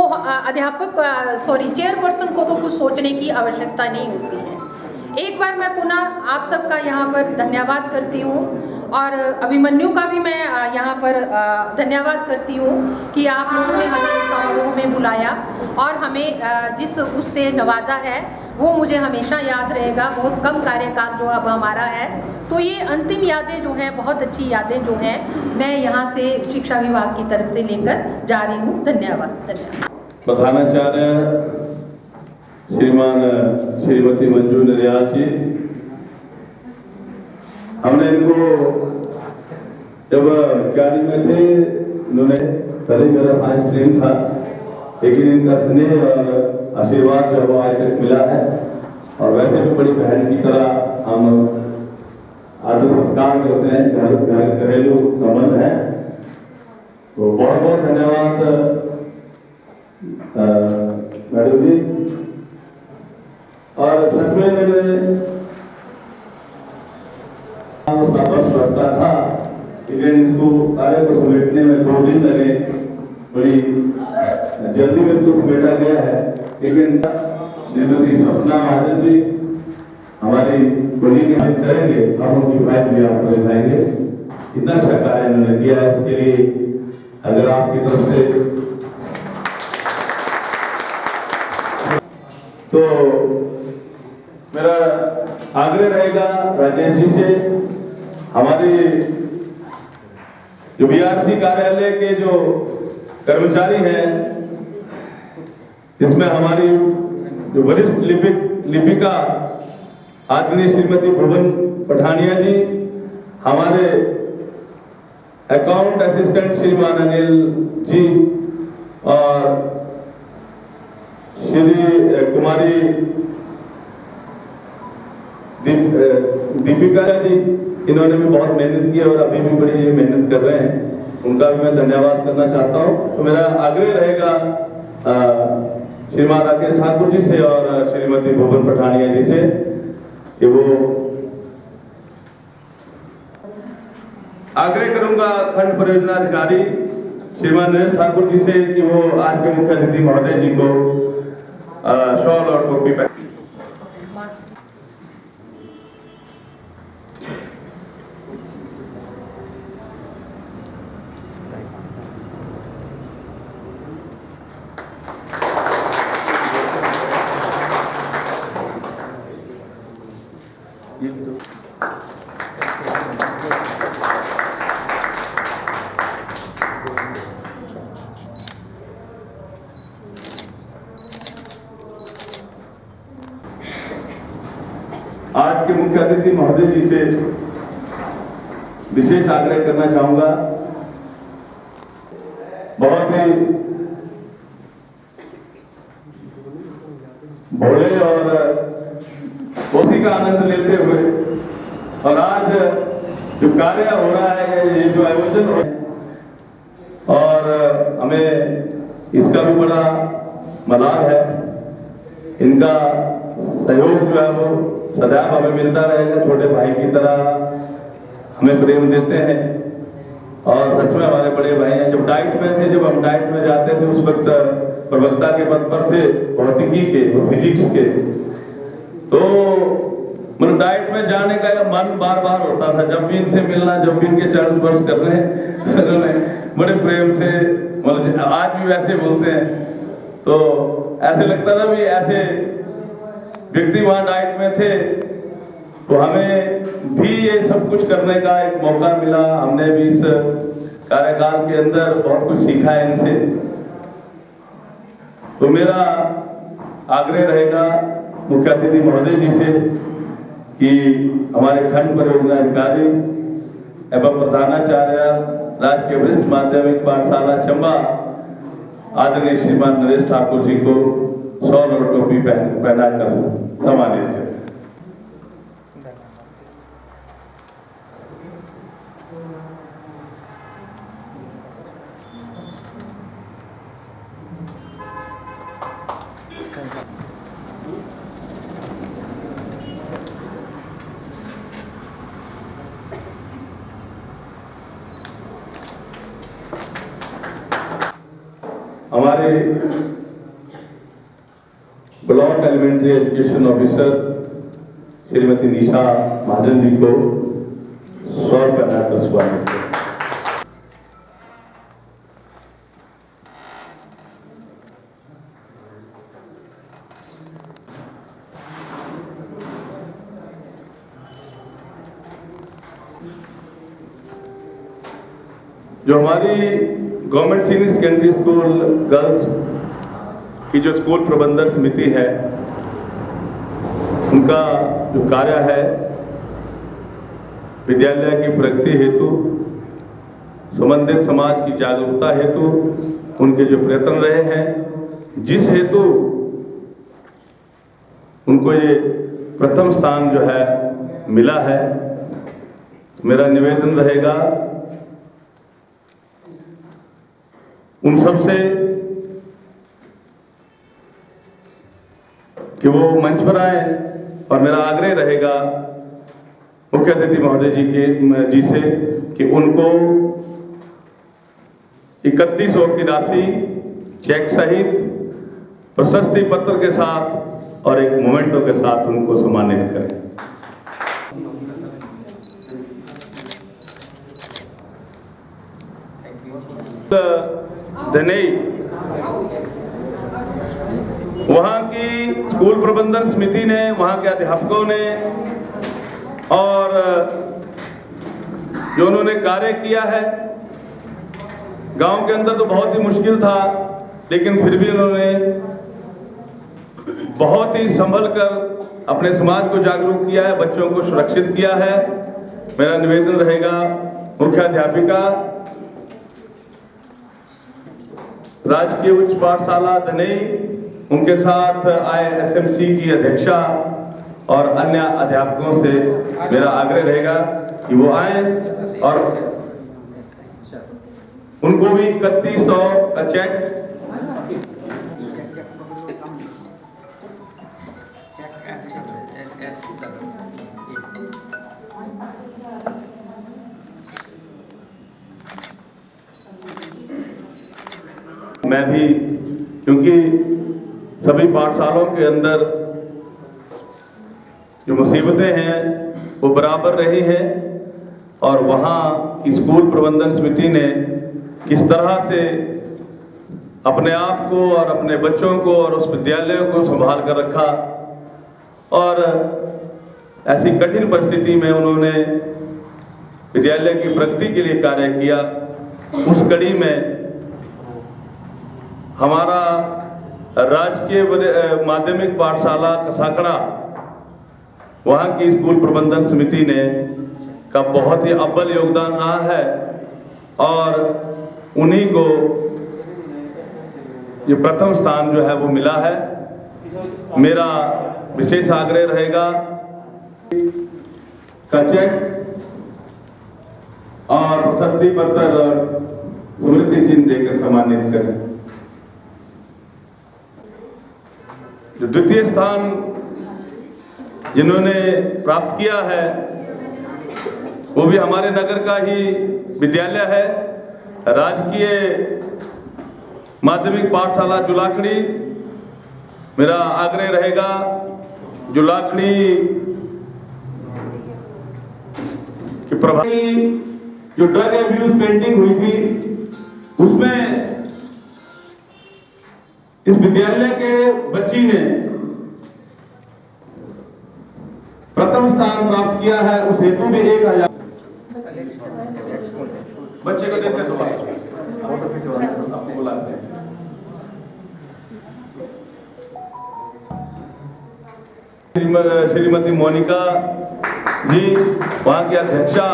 चेयरपर्सन को तो कुछ सोचने की आवश्यकता नहीं होती है। एक बार मैं पुनः आप सबका यहाँ पर धन्यवाद करती हूँ और अभिमन्यु का भी मैं यहाँ पर धन्यवाद करती हूँ कि आप लोगों ने हमें इस समारोह में बुलाया और हमें जिस उससे नवाजा है वो मुझे हमेशा याद रहेगा। बहुत कम कार्यकाल जो अब हमारा है, तो ये अंतिम यादें जो हैं, बहुत अच्छी यादें जो हैं, मैं यहाँ से शिक्षा विभाग की तरफ से लेकर जा रही हूँ। धन्यवाद। प्रधानाचार्य श्रीमान श्रीमती मंजू निर्याल जी, हमने इनको जब 11वीं में थे, इन्होंने पहले मेरा साइंस स्ट्रीम था, लेकिन इनका स्नेह और आशीर्वाद जो वो आज तक मिला है और वैसे भी बड़ी बहन की तरह हम आदर सत्कार करते हैं, घरेलू संबंध है। तो बहुत बहुत धन्यवाद मैडम जी। और सच में मैंने लगता था, लेकिन इसको कार्य को समेटने में 2 दिन लगे, बड़ी जल्दी में इसको समेटा गया है। लेकिन श्रीमती सपना महाजन जी हमारी बड़ी की मदद करेंगे, हम उनकी फाइल भी आपको दिखाएंगे। इतना अच्छा कार्य इन्होंने किया है, उसके लिए अगर आपकी तरफ से तो मेरा आग्रह रहेगा राजेश जी से, हमारी जो बीआरसी कार्यालय के जो कर्मचारी हैं, इसमें हमारी जो वरिष्ठ लिपिका आदरणीय श्रीमती भुवन पठानिया जी, हमारे अकाउंट असिस्टेंट श्रीमान अनिल जी और श्री कुमारी दीपिका जी, इन्होंने भी बहुत मेहनत की और अभी भी बड़ी मेहनत कर रहे हैं, उनका भी मैं धन्यवाद करना चाहता हूं। तो मेरा आग्रह रहेगा श्रीमान राकेश ठाकुर जी से और श्रीमती भुवन पठानिया जी से कि वो आग्रह करूंगा खंड परियोजना अधिकारी श्रीमान नरेश ठाकुर जी से कि वो आज के मुख्य अतिथि महोदय जी को शॉल और टोपी पहन। आज के मुख्य अतिथि महोदय जी से विशेष आग्रह करना चाहूंगा, बहुत ही भोले और उसी का आनंद लेते हुए और आज जो कार्य हो रहा है, ये जो आयोजन हो और हमें इसका भी बड़ा मलाल है, इनका सहयोग जो है वो सदैव हमें मिलता रहेगा। छोटे भाई की तरह हमें प्रेम देते हैं और सच में हमारे बड़े भाई हैं। जब डाइट में थे, जब हम डाइट में जाते थे, उस वक्त प्रवक्ता के पद पर थे भौतिकी के और फिजिक्स के, तो मतलब डाइट में जाने का मन बार बार होता था। जब भी इनसे मिलना, जब भी इनके चरण स्पर्श करने, उन्होंने बड़े प्रेम से, मतलब आज भी वैसे बोलते हैं, तो ऐसे लगता था भी ऐसे व्यक्ति वहां डाइट में थे, तो हमें भी ये सब कुछ करने का एक मौका मिला। हमने भी इस कार्यकाल के अंदर बहुत कुछ सीखा है इनसे। तो मेरा आग्रह रहेगा मुख्य अतिथि महोदय जी से कि हमारे खंड परियोजना अधिकारी एवं प्रधानाचार्य राजकीय वरिष्ठ माध्यमिक पाठशाला चंबा आदरणीय श्रीमान नरेश ठाकुर जी को शॉल और टोपी पहनाकर सम्मानित करें। हमारे block elementary education officer Shrimati Nisha Mahajan ji को 100 रुपये देकर स्वागत करें। जो हमारी government senior secondary school girls की जो स्कूल प्रबंधन समिति है, उनका जो कार्य है विद्यालय की प्रगति हेतु, संबंधित समाज की जागरूकता हेतु उनके जो प्रयत्न रहे हैं, जिस हेतु उनको ये प्रथम स्थान जो है मिला है, मेरा निवेदन रहेगा उन सब से कि वो मंच पर आए, और मेरा आग्रह रहेगा मुख्य अतिथि महोदय जी से कि उनको 3100 की राशि चेक सहित प्रशस्ति पत्र के साथ और एक मोमेंटो के साथ उनको सम्मानित करें। धनई वहाँ की स्कूल प्रबंधन समिति ने, वहाँ के अध्यापकों ने और जो उन्होंने कार्य किया है, गांव के अंदर तो बहुत ही मुश्किल था, लेकिन फिर भी उन्होंने बहुत ही संभल कर अपने समाज को जागरूक किया है, बच्चों को सुरक्षित किया है। मेरा निवेदन रहेगा मुख्य अध्यापिका राजकीय उच्च पाठशाला धनई, उनके साथ आए एसएमसी की अध्यक्षा और अन्य अध्यापकों से मेरा आग्रह रहेगा कि वो आए और उनको भी 3100 का चेक मैं भी, क्योंकि सभी पाठशालों के अंदर जो मुसीबतें हैं वो बराबर रही हैं, और वहाँ की स्कूल प्रबंधन समिति ने किस तरह से अपने आप को और अपने बच्चों को और उस विद्यालय को संभाल कर रखा, और ऐसी कठिन परिस्थिति में उन्होंने विद्यालय की प्रगति के लिए कार्य किया। उस कड़ी में हमारा राजकीय माध्यमिक पाठशाला कसाकड़ा, वहाँ की स्कूल प्रबंधन समिति ने का बहुत ही अव्वल योगदान रहा है, और उन्हीं को ये प्रथम स्थान जो है वो मिला है। मेरा विशेष आग्रह रहेगा का चेक और प्रशस्ति पत्र और स्मृति चिन्ह देकर सम्मानित करें। जो द्वितीय स्थान जिन्होंने प्राप्त किया है वो भी हमारे नगर का ही विद्यालय है, राजकीय माध्यमिक पाठशाला जुलाखड़ी। मेरा आग्रह रहेगा जुलाखड़ी की प्रभावी जो ड्रग एब्यूज पेंटिंग हुई थी, उसमें इस विद्यालय के बच्ची ने प्रथम स्थान प्राप्त किया है। उस हेतु भी 1000 बच्चे को देते तो आपको बुलाते हैं। श्रीमती मोनिका जी, वहाँ की अध्यक्षा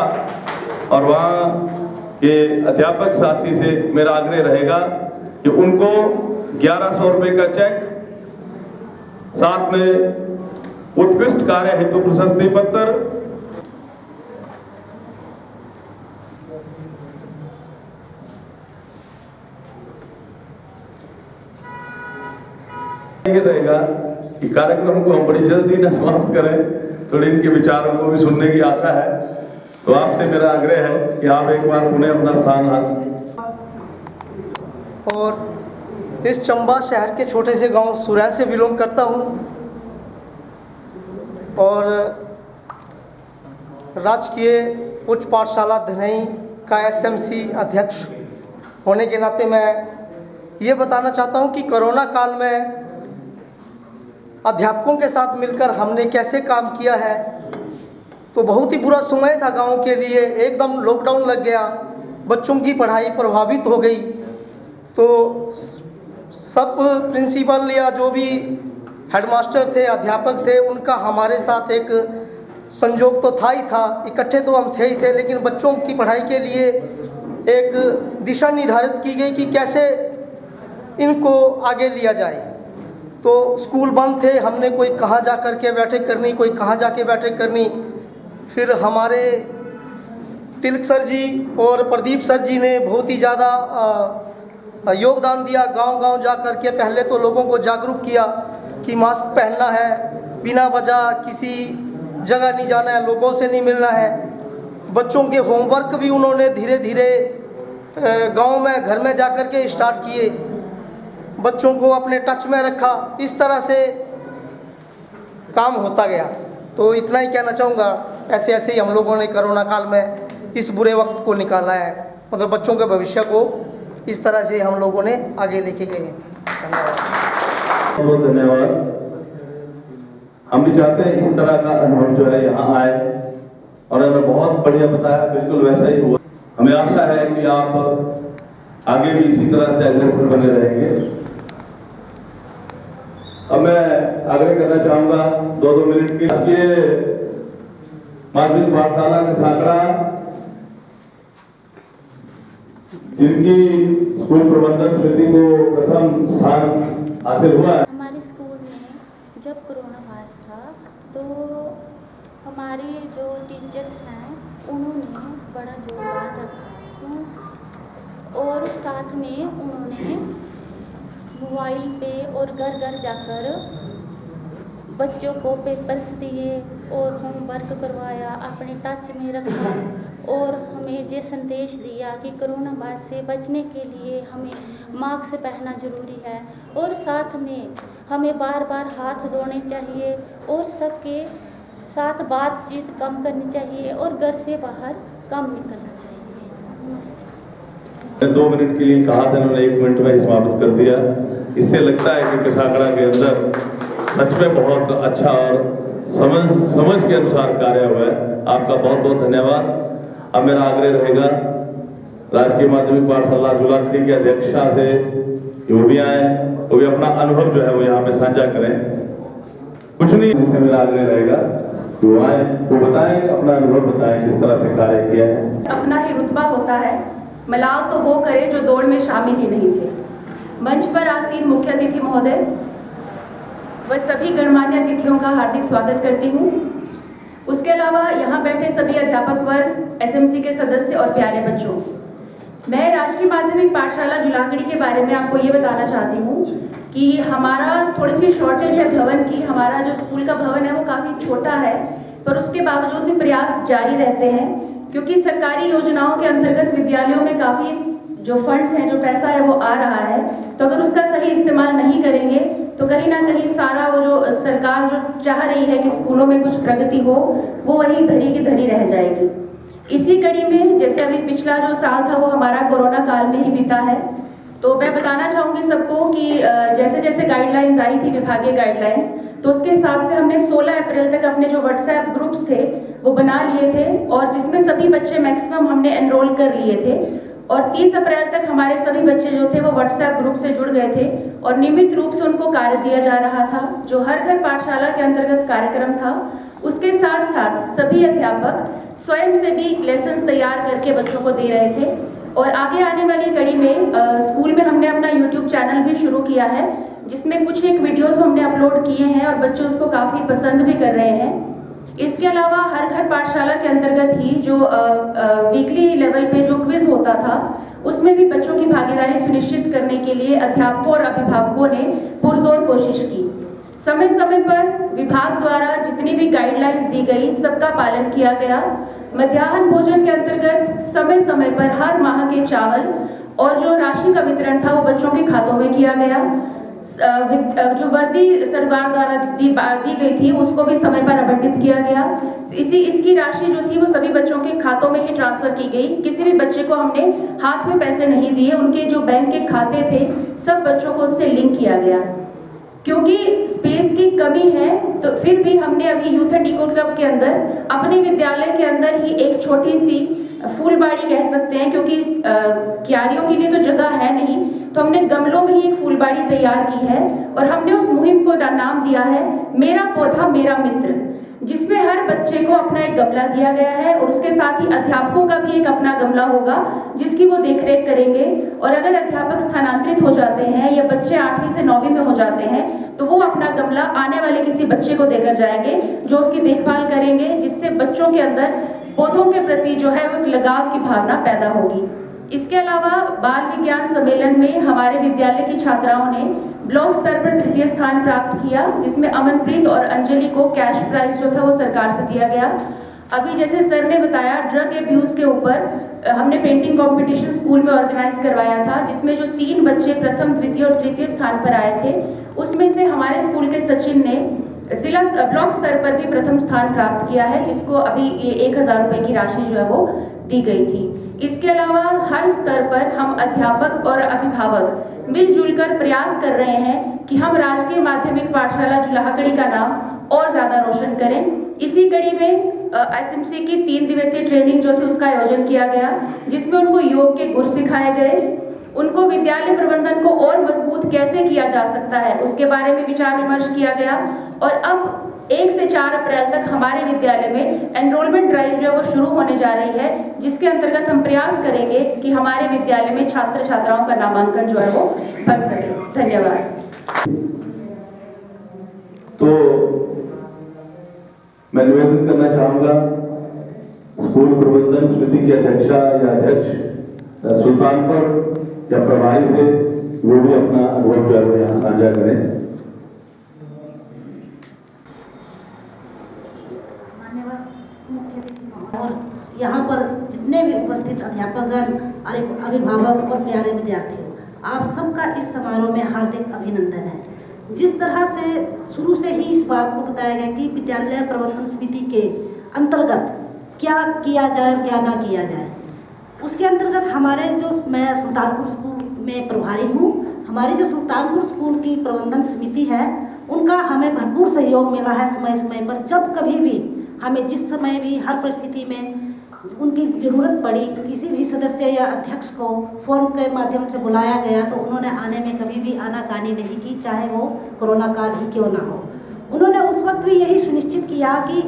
और वहाँ के अध्यापक साथी से मेरा आग्रह रहेगा कि उनको 1100 रुपये का चेक, साथ में उत्कृष्ट कार्य हेतु प्रशस्ति पत्र, ये रहेगा कि कार्यक्रम को हम बड़ी जल्दी न समाप्त करें, थोड़ी इनके विचारों को भी सुनने की आशा है। तो आपसे मेरा आग्रह है कि आप एक बार पुनः अपना स्थान और इस चंबा शहर के छोटे से गांव सुरैन से बिलोंग करता हूं। और राजकीय उच्च पाठशाला धनई का एसएमसी अध्यक्ष होने के नाते मैं ये बताना चाहता हूँ कि कोरोना काल में अध्यापकों के साथ मिलकर हमने कैसे काम किया है। तो बहुत ही बुरा समय था गांव के लिए, एकदम लॉकडाउन लग गया, बच्चों की पढ़ाई प्रभावित हो गई। तो सब प्रिंसिपल या जो भी हेडमास्टर थे, अध्यापक थे, उनका हमारे साथ एक संयोग तो था ही था, इकट्ठे तो हम थे ही थे, लेकिन बच्चों की पढ़ाई के लिए एक दिशा निर्धारित की गई कि कैसे इनको आगे लिया जाए। तो स्कूल बंद थे, हमने कोई कहाँ जा कर के बैठक करनी, कोई कहाँ जाके बैठक करनी। फिर हमारे तिलक सर जी और प्रदीप सर जी ने बहुत ही ज़्यादा योगदान दिया। गांव-गांव जा कर के पहले तो लोगों को जागरूक किया कि मास्क पहनना है, बिना वजह किसी जगह नहीं जाना है, लोगों से नहीं मिलना है। बच्चों के होमवर्क भी उन्होंने धीरे धीरे गांव में घर में जा कर के स्टार्ट किए, बच्चों को अपने टच में रखा। इस तरह से काम होता गया। तो इतना ही कहना चाहूँगा, ऐसे ऐसे ही हम लोगों ने कोरोना काल में इस बुरे वक्त को निकाला है, मतलब बच्चों के भविष्य को इस तरह से हम लोगों ने आगे लेके गए हैं। धन्यवाद। बहुत धन्यवाद। हम भी चाहते हैं इस तरह का अनुभव जो है यहाँ आए, और हमें बहुत बढ़िया बताया, बिल्कुल वैसा ही हुआ। हमें आशा है कि आप आगे भी इसी तरह से अग्रसर बने रहेंगे। अब मैं आग्रह करना चाहूंगा 2-2 मिनट के माध्यमिक पाठशाला के सांकड़ा, जिनकी स्कूल प्रबंधक समिति को प्रथम स्थान हासिल हुआ है। हमारे स्कूल में जब कोरोना वायरस था तो हमारे जो टीचर्स हैं उन्होंने बड़ा योगदान रखा, और साथ में उन्होंने मोबाइल पे और घर घर जाकर बच्चों को पेपर्स दिए और होमवर्क करवाया, अपने टच में रखा, और हमें ये संदेश दिया कि कोरोना वायरस से बचने के लिए हमें मास्क पहनना ज़रूरी है, और साथ में हमें बार बार हाथ धोने चाहिए, और सबके साथ बातचीत कम करनी चाहिए, और घर से बाहर कम निकलना चाहिए। 2 मिनट के लिए कहा था, उन्होंने 1 मिनट में ही समाप्त कर दिया। इससे लगता है कि कसाकड़ा के अंदर सच में बहुत अच्छा और समझ के अनुसार कार्य हुआ है। आपका बहुत बहुत धन्यवाद। अब मेरा आग्रह रहेगा राजकीय माध्यमिक पाठशाला जुलाखड़ी की अध्यक्षा से कि वो भी आए, वो भी अपना अनुभव जो है वो यहाँ पे साझा करें। कुछ नहीं, जिससे मेरा आग्रह रहेगा कि वो आए, वो बताएं, अपना अनुभव बताएं, किस तरह से कार्य किया है। अपना ही रुतबा होता है, मलाल तो वो करे जो दौड़ में शामिल ही नहीं थे। मंच पर आसीन मुख्य अतिथि महोदय व सभी गणमान्य अतिथियों का हार्दिक स्वागत करती हूँ। उसके अलावा यहाँ बैठे सभी अध्यापक वर्ग, एसएमसी के सदस्य और प्यारे बच्चों, मैं राजकीय माध्यमिक पाठशाला जुलाखड़ी के बारे में आपको ये बताना चाहती हूँ कि हमारा थोड़ी सी शॉर्टेज है भवन की। हमारा जो स्कूल का भवन है वो काफ़ी छोटा है, पर उसके बावजूद भी प्रयास जारी रहते हैं, क्योंकि सरकारी योजनाओं के अंतर्गत विद्यालयों में काफ़ी जो फंड्स हैं, जो पैसा है वो आ रहा है। तो अगर उसका सही इस्तेमाल नहीं करेंगे तो कहीं ना कहीं सारा वो जो सरकार जो चाह रही है कि स्कूलों में कुछ प्रगति हो, वो वहीं धरी की धरी रह जाएगी। इसी कड़ी में जैसे अभी पिछला जो साल था वो हमारा कोरोना काल में ही बीता है, तो मैं बताना चाहूँगी सबको कि जैसे जैसे गाइडलाइंस आई थी, विभागीय गाइडलाइंस, तो उसके हिसाब से हमने 16 अप्रैल तक अपने जो व्हाट्सएप ग्रुप्स थे वो बना लिए थे, और जिसमें सभी बच्चे मैक्सिमम हमने एनरोल कर लिए थे, और 30 अप्रैल तक हमारे सभी बच्चे जो थे वो व्हाट्सएप ग्रुप से जुड़ गए थे, और नियमित रूप से उनको कार्य दिया जा रहा था जो हर घर पाठशाला के अंतर्गत कार्यक्रम था। उसके साथ साथ सभी अध्यापक स्वयं से भी लेसन्स तैयार करके बच्चों को दे रहे थे, और आगे आने वाली कड़ी में स्कूल में हमने अपना यूट्यूब चैनल भी शुरू किया है, जिसमें कुछ एक वीडियोस हमने अपलोड किए हैं और बच्चे उसको काफ़ी पसंद भी कर रहे हैं। इसके अलावा हर घर पाठशाला के अंतर्गत ही जो वीकली लेवल पे जो क्विज होता था, उसमें भी बच्चों की भागीदारी सुनिश्चित करने के लिए अध्यापकों और अभिभावकों ने पुरजोर कोशिश की। समय समय पर विभाग द्वारा जितनी भी गाइडलाइंस दी गई सबका पालन किया गया। मध्याह्न भोजन के अंतर्गत समय समय पर हर माह के चावल और जो राशि का वितरण था वो बच्चों के खातों में किया गया। जो वर्दी सरकार द्वारा दी गई थी उसको भी समय पर आवंटित किया गया। इसकी राशि जो थी वो सभी बच्चों के खातों में ही ट्रांसफ़र की गई। किसी भी बच्चे को हमने हाथ में पैसे नहीं दिए, उनके जो बैंक के खाते थे सब बच्चों को उससे लिंक किया गया। क्योंकि स्पेस की कमी है तो फिर भी हमने अभी यूथ एंड इको क्लब के अंदर अपने विद्यालय के अंदर ही एक छोटी सी फूलबाड़ी कह सकते हैं, क्योंकि क्यारियों के लिए तो जगह है नहीं, तो हमने गमलों में ही एक फूलबाड़ी तैयार की है और हमने उस मुहिम को नाम दिया है मेरा पौधा मेरा मित्र, जिसमें हर बच्चे को अपना एक गमला दिया गया है और उसके साथ ही अध्यापकों का भी एक अपना गमला होगा जिसकी वो देखरेख करेंगे। और अगर अध्यापक स्थानांतरित हो जाते हैं या बच्चे 8वीं से 9वीं में हो जाते हैं तो वो अपना गमला आने वाले किसी बच्चे को देकर जाएंगे जो उसकी देखभाल करेंगे, जिससे बच्चों के अंदर पौधों के प्रति जो है वो एक लगाव की भावना पैदा होगी। इसके अलावा बाल विज्ञान सम्मेलन में हमारे विद्यालय की छात्राओं ने ब्लॉक स्तर पर तृतीय स्थान प्राप्त किया, जिसमें अमनप्रीत और अंजलि को कैश प्राइज जो था वो सरकार से दिया गया। अभी जैसे सर ने बताया ड्रग एब्यूज़ के ऊपर हमने पेंटिंग कंपटीशन स्कूल में ऑर्गेनाइज करवाया था, जिसमें जो 3 बच्चे प्रथम द्वितीय और तृतीय स्थान पर आए थे उसमें से हमारे स्कूल के सचिन ने जिला ब्लॉक स्तर पर भी प्रथम स्थान प्राप्त किया है, जिसको अभी ये 1000 रुपये की राशि जो है वो दी गई थी। इसके अलावा हर स्तर पर हम अध्यापक और अभिभावक मिलजुल कर प्रयास कर रहे हैं कि हम राजकीय माध्यमिक पाठशाला जुलाहकड़ी का नाम और ज़्यादा रोशन करें। इसी कड़ी में एसएमसी की 3 दिवसीय ट्रेनिंग जो थी उसका आयोजन किया गया, जिसमें उनको योग के गुर सिखाए गए, उनको विद्यालय प्रबंधन को और मजबूत कैसे किया जा सकता है उसके बारे में विचार विमर्श किया गया। और अब 1 से 4 अप्रैल तक हमारे विद्यालय में एनरोलमेंट ड्राइव जो है वो शुरू होने जा रही है, जिसके अंतर्गत हम प्रयास करेंगे कि हमारे विद्यालय में छात्र छात्राओं का नामांकन जो है वो भर सके। धन्यवाद। तो मैं निवेदन करना चाहूंगा स्कूल प्रबंधन समिति की अध्यक्षा या अध्यक्ष सुल्तानपुर या प्रभारी से वो भी अपना अनुभव जो है वो यहाँ साझा करें। और यहाँ पर जितने भी उपस्थित अध्यापकगण, अभिभावक और प्यारे विद्यार्थियों, आप सबका इस समारोह में हार्दिक अभिनंदन है। जिस तरह से शुरू से ही इस बात को बताया गया कि विद्यालय प्रबंधन समिति के अंतर्गत क्या किया जाए और क्या ना किया जाए, उसके अंतर्गत हमारे जो मैं सुल्तानपुर स्कूल में प्रभारी हूँ, हमारी जो सुल्तानपुर स्कूल की प्रबंधन समिति है उनका हमें भरपूर सहयोग मिला है। समय समय पर जब कभी भी हमें जिस समय भी हर परिस्थिति में उनकी ज़रूरत पड़ी, किसी भी सदस्य या अध्यक्ष को फ़ोन के माध्यम से बुलाया गया तो उन्होंने आने में कभी भी आनाकानी नहीं की, चाहे वो कोरोना काल ही क्यों ना हो। उन्होंने उस वक्त भी यही सुनिश्चित किया कि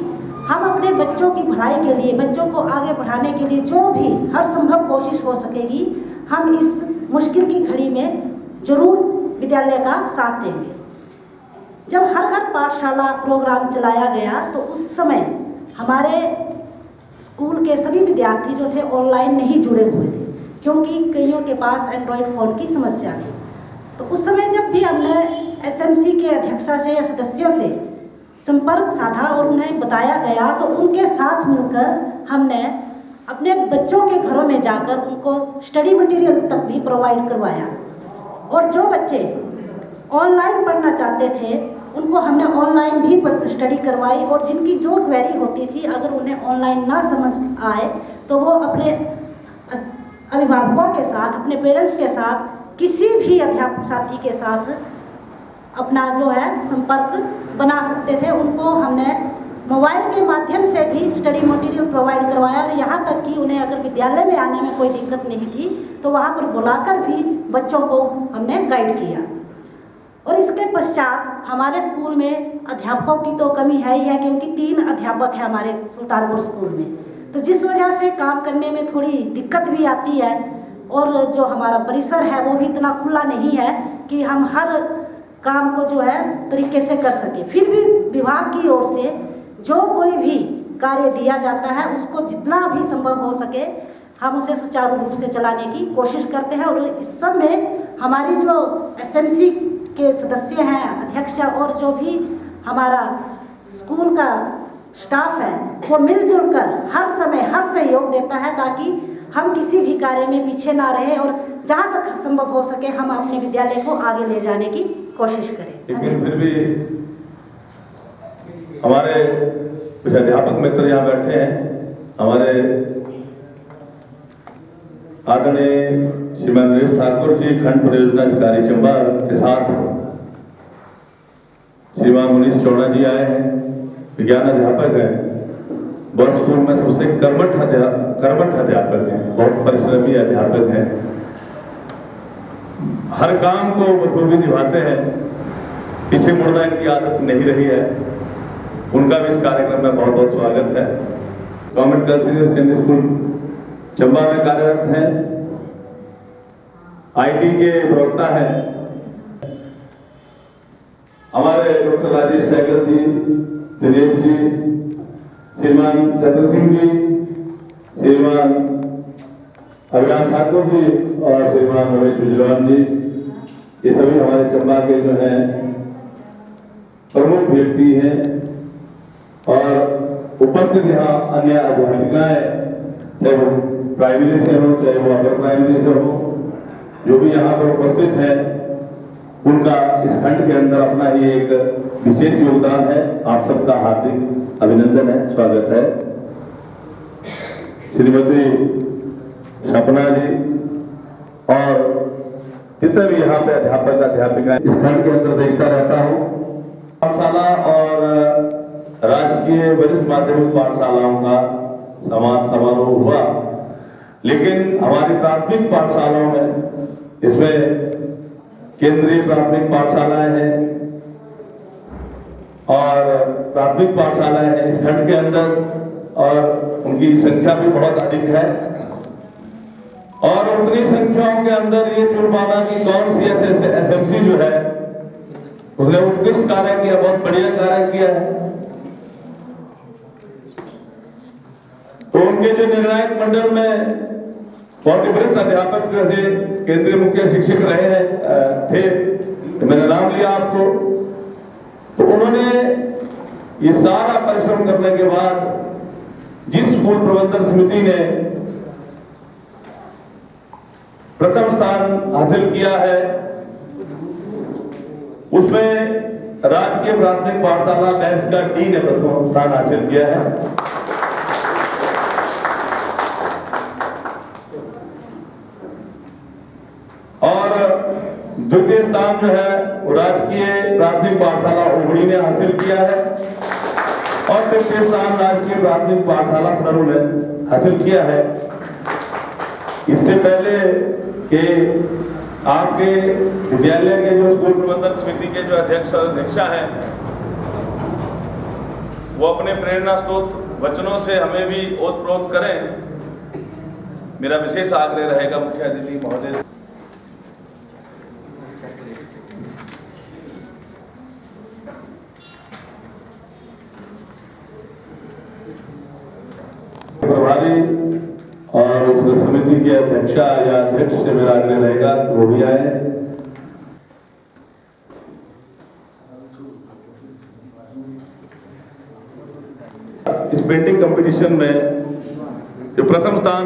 हम अपने बच्चों की भलाई के लिए, बच्चों को आगे बढ़ाने के लिए जो भी हर संभव कोशिश हो सकेगी हम इस मुश्किल की घड़ी में ज़रूर विद्यालय का साथ देंगे। जब हर घर पाठशाला प्रोग्राम चलाया गया तो उस समय हमारे स्कूल के सभी विद्यार्थी जो थे ऑनलाइन नहीं जुड़े हुए थे, क्योंकि कईयों के पास एंड्रॉयड फ़ोन की समस्या थी। तो उस समय जब भी हमने एसएमसी के अध्यक्षा से या सदस्यों से संपर्क साधा और उन्हें बताया गया तो उनके साथ मिलकर हमने अपने बच्चों के घरों में जाकर उनको स्टडी मटेरियल तक भी प्रोवाइड करवाया। और जो बच्चे ऑनलाइन पढ़ना चाहते थे उनको हमने ऑनलाइन भी स्टडी करवाई, और जिनकी जो क्वेरी होती थी अगर उन्हें ऑनलाइन ना समझ आए तो वो अपने अभिभावकों के साथ, अपने पेरेंट्स के साथ, किसी भी अध्यापक साथी के साथ अपना जो है संपर्क बना सकते थे। उनको हमने मोबाइल के माध्यम से भी स्टडी मटेरियल प्रोवाइड करवाया, और यहाँ तक कि उन्हें अगर विद्यालय में आने में कोई दिक्कत नहीं थी तो वहाँ पर बुलाकर भी बच्चों को हमने गाइड किया। और इसके पश्चात हमारे स्कूल में अध्यापकों की तो कमी है ही है, क्योंकि 3 अध्यापक हैं हमारे सुल्तानपुर स्कूल में, तो जिस वजह से काम करने में थोड़ी दिक्कत भी आती है। और जो हमारा परिसर है वो भी इतना खुला नहीं है कि हम हर काम को जो है तरीके से कर सके। फिर भी विभाग की ओर से जो कोई भी कार्य दिया जाता है उसको जितना भी संभव हो सके हम उसे सुचारू रूप से चलाने की कोशिश करते हैं। और इस सब में हमारी जो एसएमसी के सदस्य हैं, अध्यक्ष और जो भी हमारा स्कूल का स्टाफ है वो मिलजुल कर हर समय हर सहयोग देता है, ताकि हम किसी भी कार्य में पीछे ना रहें और जहाँ तक संभव हो सके हम अपने विद्यालय को आगे ले जाने की कोशिश करें। लेकिन फिर भी हमारे कुछ अध्यापक मित्र यहाँ बैठे हैं। हमारे आदरणीय श्रीमान नरेश ठाकुर जी, खंड परियोजना अधिकारी चंबा के साथ श्रीमान मुनीश चौड़ा जी आए हैं, विज्ञान अध्यापक हैं, बौद्ध स्कूल में सबसे कर्मठ अध्यापक हैं, बहुत परिश्रमी अध्यापक हैं, हर काम को बखूबी निभाते हैं, पीछे मुड़ना इनकी आदत नहीं रही है। उनका भी इस कार्यक्रम में बहुत बहुत स्वागत है। Government girls senior secondary school Chamba में कार्यरत हैं, आईटी के प्रवक्ता हैं हमारे डॉक्टर राजेश सहगल जी, दिनेश जी, श्रीमान चंद्र सिंह जी, श्रीमान अभिलाष ठाकुर जी और श्रीमान रमेश बिजलवान जी, ये सभी हमारे चंबा के जो हैं प्रमुख व्यक्ति हैं। और उपस्थित यहाँ अन्य अध्यापिकाएं, चाहे वो प्राइमरी से हो चाहे वो अपर प्राइमरी से हो, जो भी यहाँ पर उपस्थित हैं, उनका इस खंड के अंदर अपना ही एक विशेष योगदान है। आप सबका हार्दिक अभिनंदन है, स्वागत है। श्रीमती सपना जी और जितने भी यहाँ पे अध्यापक अध्यापिका इस खंड के अंदर देखता रहता हूँ। पाठशाला और राजकीय वरिष्ठ माध्यमिक पाठशालाओं का समान समारोह हुआ, लेकिन हमारी प्राथमिक पाठशालाओं में इसमें केंद्रीय प्राथमिक पाठशालाएं हैं और प्राथमिक पाठशालाएं हैं इस खंड के अंदर, और उनकी संख्या भी बहुत अधिक है। और उतनी संख्याओं के अंदर ये चुन पाना कि कौन सी एसएमसी जो है उसने उत्कृष्ट कार्य किया, बहुत बढ़िया कार्य किया है। तो उनके जो निर्णायक मंडल में बहुत ही वरिष्ठ अध्यापक जो थे, केंद्रीय मुख्य शिक्षक रहे हैं थे, तो मैंने नाम लिया आपको। तो उन्होंने ये सारा परिश्रम करने के बाद जिस स्कूल प्रबंधन समिति ने प्रथम स्थान हासिल किया है, उसमें राजकीय प्राथमिक पाठशाला बैंस का डी ने प्रथम स्थान हासिल किया है। और द्वितीय स्थान जो है वो राजकीय प्राथमिक पाठशाला उगड़ी ने हासिल किया है और तृतीय स्थान राजकीय प्राथमिक पाठशाला सरू ने हासिल किया है। इससे पहले कि आपके विद्यालय के जो स्कूल प्रबंधन समिति के जो अध्यक्ष और अध्यक्षा हैं, वो अपने प्रेरणा स्रोत वचनों से हमें भी ओतप्रोत करें, मेरा विशेष आग्रह रहेगा। मुख्य अतिथि महोदय, प्रभारी और उस समिति के अध्यक्षा या अध्यक्ष से मेरा आग्रह रहेगा वो भी आए। इस पेंटिंग कंपटीशन में जो प्रथम स्थान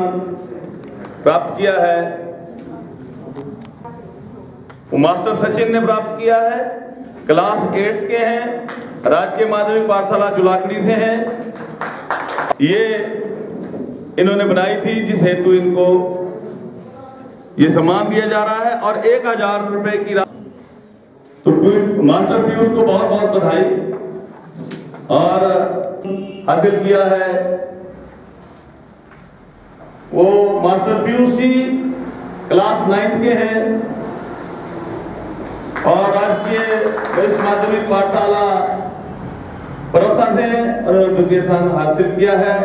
प्राप्त किया है वो मास्टर सचिन ने प्राप्त किया है, क्लास 8 के हैं, राजकीय माध्यमिक पाठशाला जुलाकड़ी से हैं। ये इन्होंने बनाई थी, जिस हेतु इनको ये सम्मान दिया जा रहा है और 1000 रुपए की तो मास्टर पीयूष को बहुत बहुत बधाई। और हासिल किया है वो मास्टर पीयूष जी, क्लास 9 के हैं और राजकीय वरिष्ठ माध्यमिक पाठशाला पर्वता से और द्वितीय स्थान हासिल किया है।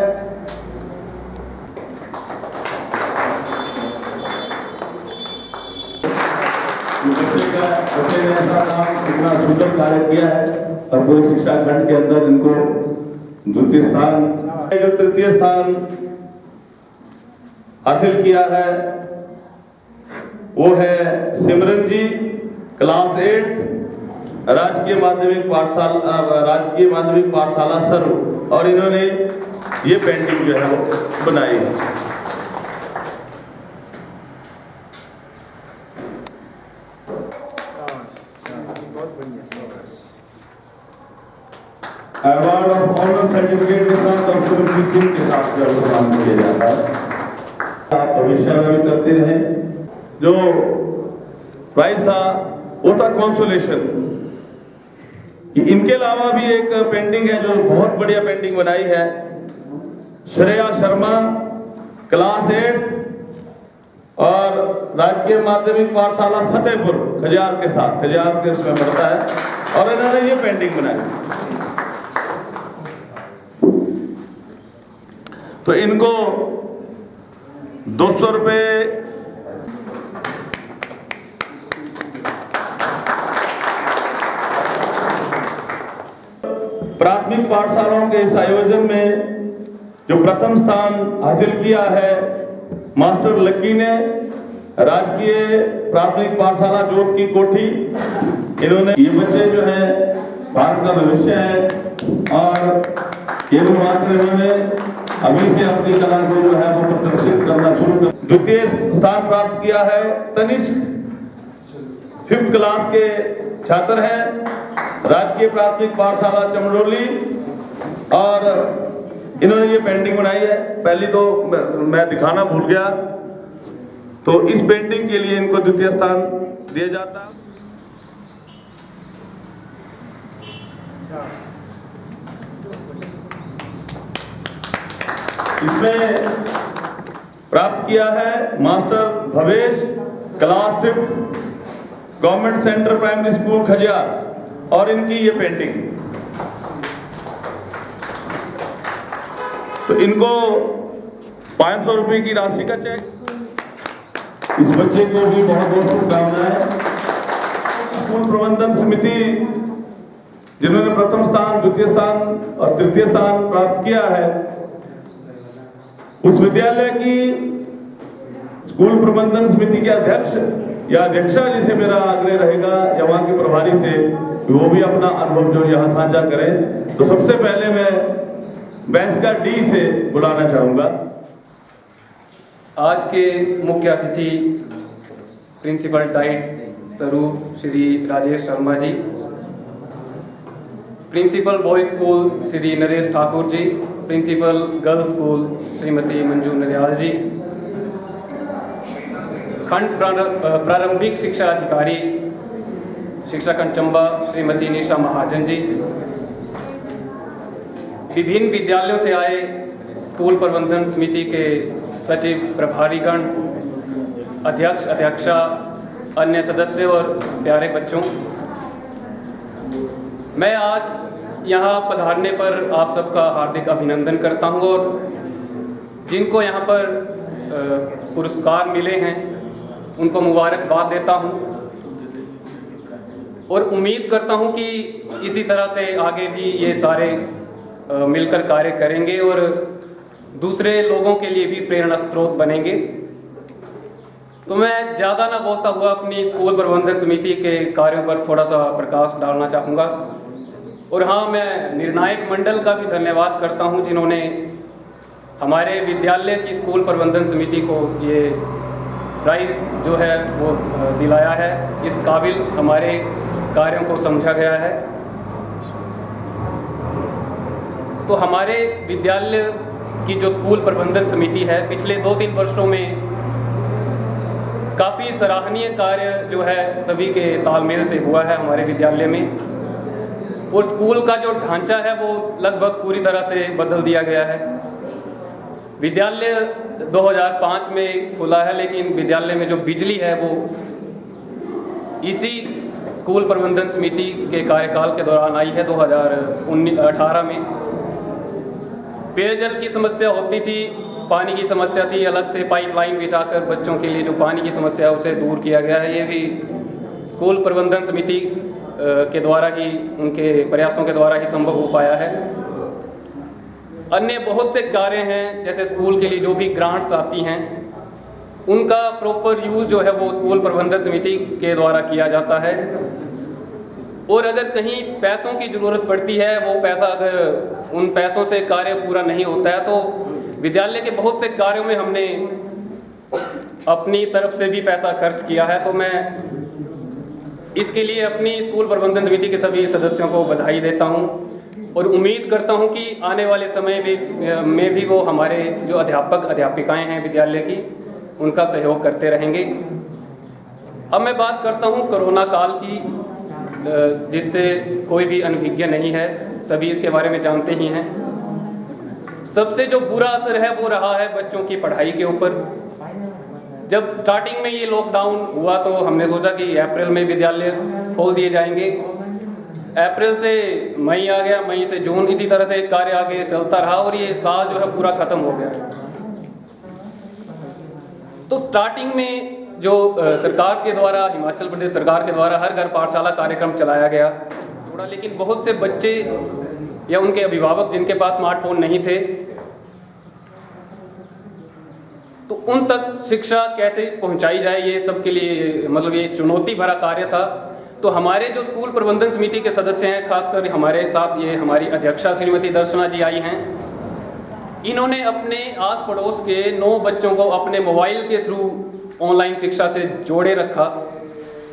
इतना सुंदर कार्य किया है और पूरी शिक्षा खंड के अंदर इनको द्वितीय स्थान, जो तृतीय स्थान हासिल किया है वो है सिमरन जी, क्लास 8, राजकीय माध्यमिक पाठशाला सरू, और इन्होंने ये पेंटिंग जो है वो बनाई है। ऑनर सर्टिफिकेट के साथ और सर्टिफिकेट के साथ जो सम्मान किया जाता है। आप भविष्य में भी करते रहे। जो प्राइज था वो था कंसोलेशन। इनके अलावा भी एक पेंटिंग है जो बहुत बढ़िया पेंटिंग बनाई है, श्रेया शर्मा, क्लास 8 और राजकीय माध्यमिक पाठशाला फतेहपुर खजियार के साथ, खजियार के उसमें पढ़ता है और इन्होंने ये पेंटिंग बनाई। तो इनको 200 रुपये प्राथमिक पाठशालाओं के इस आयोजन में जो प्रथम स्थान हासिल किया है मास्टर लक्की ने, राजकीय प्राथमिक पाठशाला जोत की कोठी। इन्होंने, ये बच्चे जो है भारत का भविष्य है और ये मात्र इन्होंने अभी से अपनी कला को जो है वो प्रदर्शित करना शुरू कर। द्वितीय स्थान प्राप्त किया है तनिष्क, 5th क्लास के छात्र हैं, राजकीय प्राथमिक पाठशाला चमड़ोली और इन्होंने ये पेंटिंग बनाई है। पहली तो मैं दिखाना भूल गया, तो इस पेंटिंग के लिए इनको द्वितीय स्थान दिया जाता। इसमें प्राप्त किया है master Bhavesh, class 5th, government centre primary school Khajjiar और इनकी ये पेंटिंग। तो इनको 500 रुपये की राशि का चेक। इस बच्चे को भी बहुत बहुत शुभकामनाएं। स्कूल प्रबंधन समिति जिन्होंने प्रथम स्थान, द्वितीय स्थान और तृतीय स्थान प्राप्त किया है, उस विद्यालय की स्कूल प्रबंधन समिति के अध्यक्ष या अध्यक्षा जिसे मेरा आग्रह रहेगा या वहां के प्रभारी से वो भी अपना अनुभव जो यहाँ साझा करें। तो सबसे पहले मैं बैंसका डी से बुलाना चाहूंगा। आज के मुख्य अतिथि principal DIET Saru Shri Rajesh Sharma ji, principal boys school Shri Naresh Thakur ji, principal girls school Shrimati Manju Nariyal ji, खंड प्रारंभिक शिक्षा अधिकारी शिक्षा खंड चंबा श्रीमती निशा महाजन जी, विभिन्न विद्यालयों से आए स्कूल प्रबंधन समिति के सचिव, प्रभारीगण, अध्यक्ष, अध्यक्षा, अन्य सदस्य और प्यारे बच्चों, मैं आज यहाँ पधारने पर आप सबका हार्दिक अभिनंदन करता हूँ और जिनको यहाँ पर पुरस्कार मिले हैं उनको मुबारकबाद देता हूँ और उम्मीद करता हूँ कि इसी तरह से आगे भी ये सारे मिलकर कार्य करेंगे और दूसरे लोगों के लिए भी प्रेरणा स्रोत बनेंगे। तो मैं ज़्यादा ना बोलता हुआ अपनी स्कूल प्रबंधन समिति के कार्यों पर थोड़ा सा प्रकाश डालना चाहूँगा। और हाँ, मैं निर्णायक मंडल का भी धन्यवाद करता हूँ जिन्होंने हमारे विद्यालय की स्कूल प्रबंधन समिति को ये प्राइज़ जो है वो दिलाया है। इस काबिल हमारे कार्यों को समझा गया है। तो हमारे विद्यालय की जो स्कूल प्रबंधन समिति है पिछले 2-3 वर्षों में काफ़ी सराहनीय कार्य जो है सभी के तालमेल से हुआ है हमारे विद्यालय में, और स्कूल का जो ढांचा है वो लगभग पूरी तरह से बदल दिया गया है। विद्यालय 2005 में खुला है, लेकिन विद्यालय में जो बिजली है वो इसी स्कूल प्रबंधन समिति के कार्यकाल के दौरान आई है 2018 में। पेयजल की समस्या होती थी, पानी की समस्या थी, अलग से पाइपलाइन बिछाकर बच्चों के लिए जो पानी की समस्या है उसे दूर किया गया है। ये भी स्कूल प्रबंधन समिति के द्वारा ही, उनके प्रयासों के द्वारा ही संभव हो पाया है। अन्य बहुत से कार्य हैं, जैसे स्कूल के लिए जो भी ग्रांट्स आती हैं उनका प्रॉपर यूज़ जो है वो स्कूल प्रबंधन समिति के द्वारा किया जाता है। और अगर कहीं पैसों की ज़रूरत पड़ती है, वो पैसा अगर उन पैसों से कार्य पूरा नहीं होता है तो विद्यालय के बहुत से कार्यों में हमने अपनी तरफ से भी पैसा खर्च किया है। तो मैं इसके लिए अपनी स्कूल प्रबंधन समिति के सभी सदस्यों को बधाई देता हूं। और उम्मीद करता हूं कि आने वाले समय में भी वो हमारे जो अध्यापक अध्यापिकाएं हैं विद्यालय की, उनका सहयोग करते रहेंगे। अब मैं बात करता हूं कोरोना काल की, जिससे कोई भी अनभिज्ञ नहीं है, सभी इसके बारे में जानते ही हैं। सबसे जो बुरा असर है वो रहा है बच्चों की पढ़ाई के ऊपर। जब स्टार्टिंग में ये लॉकडाउन हुआ तो हमने सोचा कि अप्रैल में विद्यालय खोल दिए जाएंगे। अप्रैल से मई आ गया, मई से जून, इसी तरह से कार्य आगे चलता रहा और ये साल जो है पूरा ख़त्म हो गया है। तो स्टार्टिंग में जो सरकार के द्वारा, हिमाचल प्रदेश सरकार के द्वारा हर घर पाठशाला कार्यक्रम चलाया गया थोड़ा, लेकिन बहुत से बच्चे या उनके अभिभावक जिनके पास स्मार्टफोन नहीं थे, तो उन तक शिक्षा कैसे पहुंचाई जाए, ये सबके लिए मतलब ये चुनौती भरा कार्य था। तो हमारे जो स्कूल प्रबंधन समिति के सदस्य हैं, खासकर हमारे साथ ये हमारी अध्यक्षा श्रीमती दर्शना जी आई हैं, इन्होंने अपने आस पड़ोस के 9 बच्चों को अपने मोबाइल के थ्रू ऑनलाइन शिक्षा से जोड़े रखा,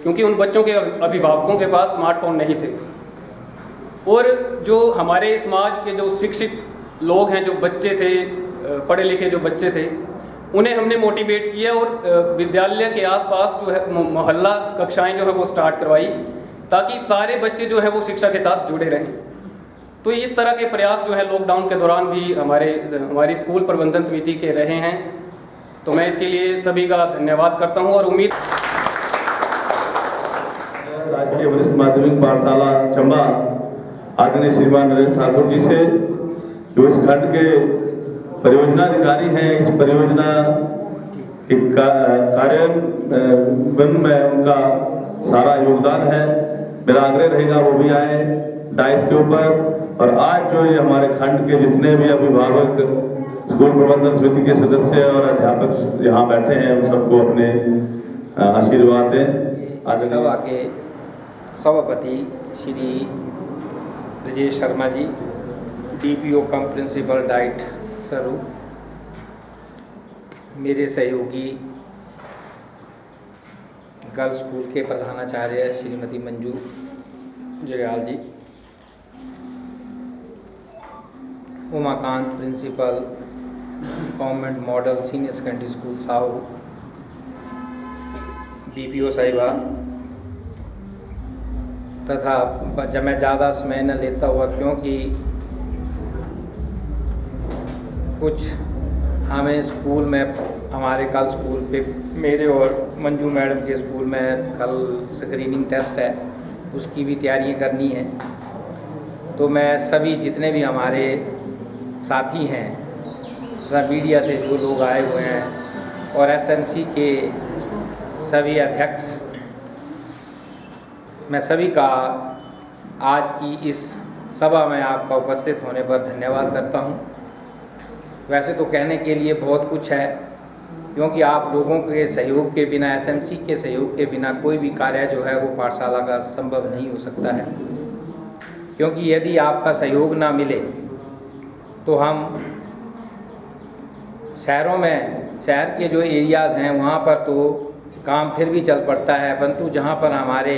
क्योंकि उन बच्चों के अभिभावकों के पास स्मार्टफोन नहीं थे। और जो हमारे समाज के जो शिक्षित लोग हैं, जो बच्चे थे, पढ़े लिखे जो बच्चे थे, उन्हें हमने मोटिवेट किया और विद्यालय के आसपास जो है मोहल्ला कक्षाएं जो है वो स्टार्ट करवाई, ताकि सारे बच्चे जो है वो शिक्षा के साथ जुड़े रहें। तो इस तरह के प्रयास जो है लॉकडाउन के दौरान भी हमारी स्कूल प्रबंधन समिति के रहे हैं। तो मैं इसके लिए सभी का धन्यवाद करता हूं और उम्मीद राजकीय वरिष्ठ माध्यमिक पाठशाला चंबा आदरणीय श्रीमान नरेश ठाकुर जी से, जो इस खंड के परियोजना अधिकारी हैं, इस परियोजना के कार्यान्वयन में उनका सारा योगदान है। मेरा आग्रह रहेगा वो भी आए डाइस के ऊपर। और आज जो ये हमारे खंड के जितने भी अभिभावक, स्कूल प्रबंधन समिति के सदस्य और अध्यापक यहाँ बैठे हैं, उन सबको अपने आशीर्वाद दें। सभा के सभापति Shri Brajesh Sharma ji, DPO cum principal DIET Saru, मेरे सहयोगी गर्ल्स स्कूल के प्रधानाचार्य Shrimati Manju Jaryal ji, Umakant principal government model senior secondary school Sahu, DPO साहिबा, तथा जब मैं ज़्यादा समय न लेता हुआ, क्योंकि कुछ हमें स्कूल में, हमारे कल स्कूल पे मेरे और मंजू मैडम के स्कूल में कल स्क्रीनिंग टेस्ट है, उसकी भी तैयारियां करनी है। तो मैं सभी जितने भी हमारे साथी हैं तथा मीडिया से जो लोग आए हुए हैं और SNC के सभी अध्यक्ष, मैं सभी का आज की इस सभा में आपका उपस्थित होने पर धन्यवाद करता हूं। वैसे तो कहने के लिए बहुत कुछ है, क्योंकि आप लोगों के सहयोग के बिना, SMC के सहयोग के बिना कोई भी कार्य जो है वो पाठशाला का संभव नहीं हो सकता है। क्योंकि यदि आपका सहयोग ना मिले तो हम शहरों में, शहर के जो एरियाज़ हैं वहाँ पर तो काम फिर भी चल पड़ता है, परंतु जहाँ पर हमारे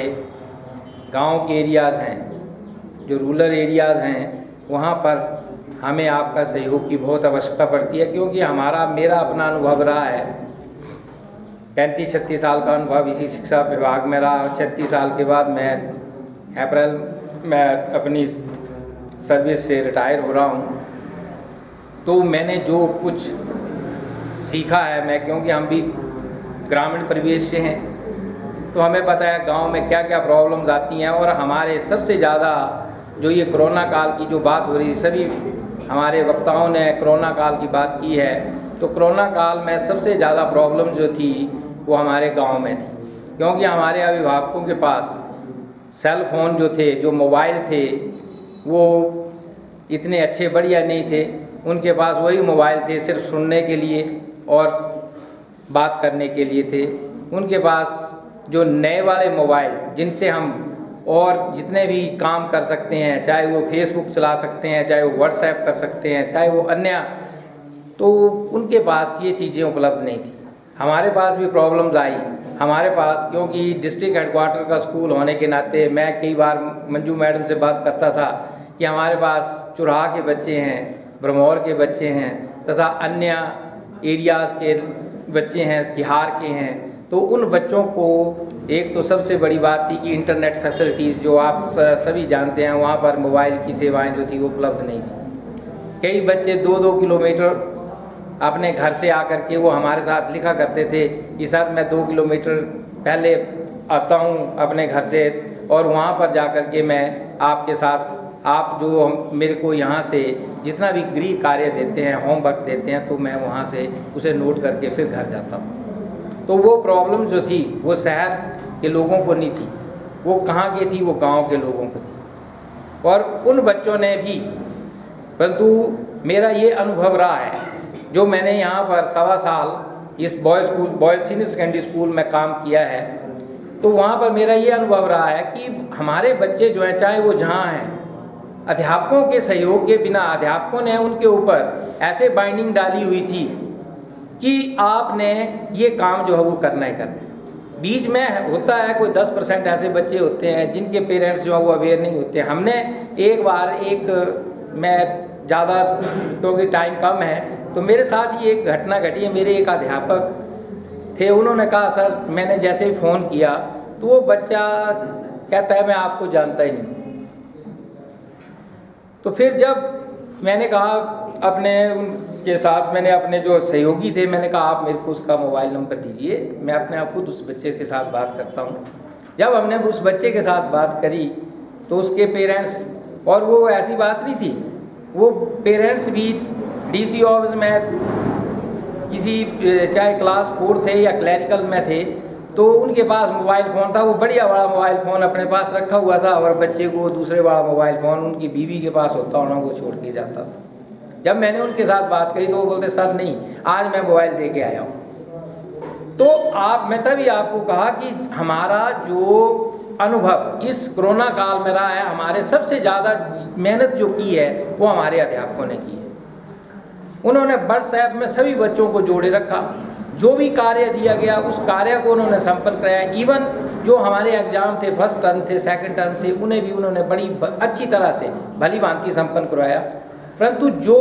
गांव के एरियाज़ हैं, जो रूरल एरियाज़ हैं, वहाँ पर हमें आपका सहयोग की बहुत आवश्यकता पड़ती है। क्योंकि मेरा अपना अनुभव रहा है, 35-36 साल का अनुभव इसी शिक्षा विभाग में रहा। 36 साल के बाद मैं अप्रैल में अपनी सर्विस से रिटायर हो रहा हूँ। तो मैंने जो कुछ सीखा है, मैं, क्योंकि हम भी ग्रामीण परिवेश से हैं, तो हमें पता है गांव में क्या क्या प्रॉब्लम्स आती हैं। और हमारे सबसे ज़्यादा जो ये कोरोना काल की जो बात हो रही है, सभी हमारे वक्ताओं ने कोरोना काल की बात की है, तो कोरोना काल में सबसे ज़्यादा प्रॉब्लम जो थी वो हमारे गांव में थी। क्योंकि हमारे अभिभावकों के पास सेल फोन जो थे, जो मोबाइल थे, वो इतने अच्छे बढ़िया नहीं थे। उनके पास वही मोबाइल थे सिर्फ सुनने के लिए और बात करने के लिए थे। उनके पास जो नए वाले मोबाइल जिनसे हम और जितने भी काम कर सकते हैं, चाहे वो फेसबुक चला सकते हैं, चाहे वो व्हाट्सएप कर सकते हैं, चाहे वो अन्य, तो उनके पास ये चीज़ें उपलब्ध नहीं थी। हमारे पास भी प्रॉब्लम्स आई। हमारे पास, क्योंकि डिस्ट्रिक्ट हेडक्वार्टर का स्कूल होने के नाते मैं कई बार मंजू मैडम से बात करता था कि हमारे पास चुराहा के बच्चे हैं, ब्रह्मौर के बच्चे हैं तथा अन्य एरियाज़ के बच्चे हैं, बिहार के हैं। तो उन बच्चों को एक तो सबसे बड़ी बात थी कि इंटरनेट फैसिलिटीज़ जो आप सभी जानते हैं, वहाँ पर मोबाइल की सेवाएं जो थी वो उपलब्ध नहीं थी। कई बच्चे 2-2 किलोमीटर अपने घर से आकर के वो हमारे साथ लिखा करते थे कि सर मैं 2 किलोमीटर पहले आता हूँ अपने घर से और वहाँ पर जाकर के मैं आपके साथ आप जो मेरे को यहाँ से जितना भी गृह कार्य देते हैं, होमवर्क देते हैं, तो मैं वहाँ से उसे नोट करके फिर घर जाता हूँ। तो वो प्रॉब्लम जो थी वो शहर के लोगों को नहीं थी, वो कहाँ की थी, वो गांव के लोगों को थी। और उन बच्चों ने भी, परंतु मेरा ये अनुभव रहा है जो मैंने यहाँ पर 1.25 साल इस बॉयज़ सीनियर सेकेंडरी स्कूल में काम किया है, तो वहाँ पर मेरा ये अनुभव रहा है कि हमारे बच्चे जो हैं, चाहे वो जहाँ हैं, अध्यापकों के सहयोग के बिना अध्यापकों ने उनके ऊपर ऐसे बाइंडिंग डाली हुई थी कि आपने ये काम जो है वो करना ही करना है। बीच में होता है कोई 10% ऐसे बच्चे होते हैं जिनके पेरेंट्स जो है वो अवेयर नहीं होते। हमने एक बार मैं ज़्यादा क्योंकि टाइम कम है तो मेरे साथ ही एक घटना घटी है। मेरे एक अध्यापक थे, उन्होंने कहा सर, मैंने जैसे ही फ़ोन किया तो वो बच्चा कहता है मैं आपको जानता ही नहीं। तो फिर जब मैंने कहा अपने उनके साथ, मैंने अपने जो सहयोगी थे, मैंने कहा आप मेरे को उसका मोबाइल नंबर दीजिए, मैं अपने आप खुद उस बच्चे के साथ बात करता हूँ। जब हमने उस बच्चे के साथ बात करी तो उसके पेरेंट्स, और वो ऐसी बात नहीं थी, वो पेरेंट्स भी डीसी ऑफिस में किसी चाहे क्लास 4 थे या क्लरिकल में थे, तो उनके पास मोबाइल फ़ोन था, वो बढ़िया बड़ा मोबाइल फ़ोन अपने पास रखा हुआ था और बच्चे को दूसरे बड़ा मोबाइल फ़ोन उनकी बीवी के पास होता होना वो छोड़ के जाता था। जब मैंने उनके साथ बात करी तो वो बोलते सर नहीं, आज मैं मोबाइल दे के आया हूँ। तो मैं तभी आपको कहा कि हमारा जो अनुभव इस कोरोना काल में रहा है, हमारे सबसे ज़्यादा मेहनत जो की है वो हमारे अध्यापकों ने की है। उन्होंने व्हाट्सएप में सभी बच्चों को जोड़े रखा, जो भी कार्य दिया गया उस कार्य को उन्होंने संपन्न कराया। इवन जो हमारे एग्ज़ाम थे, फर्स्ट टर्म थे, सेकंड टर्म थे, उन्हें भी उन्होंने बड़ी अच्छी तरह से भली भांति संपन्न करवाया। परंतु जो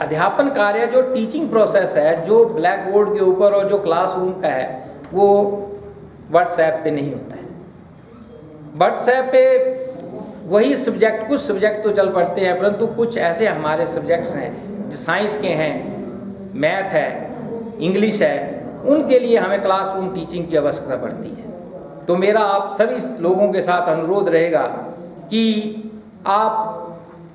अध्यापन कार्य, जो टीचिंग प्रोसेस है, जो ब्लैक बोर्ड के ऊपर और जो क्लासरूम का है, वो व्हाट्सएप पे नहीं होता है। व्हाट्सएप पे वही सब्जेक्ट, कुछ सब्जेक्ट तो चल पड़ते हैं, परंतु कुछ ऐसे हमारे सब्जेक्ट्स हैं जो साइंस के हैं, मैथ है, इंग्लिश है, उनके लिए हमें क्लासरूम टीचिंग की आवश्यकता पड़ती है। तो मेरा आप सभी लोगों के साथ अनुरोध रहेगा कि आप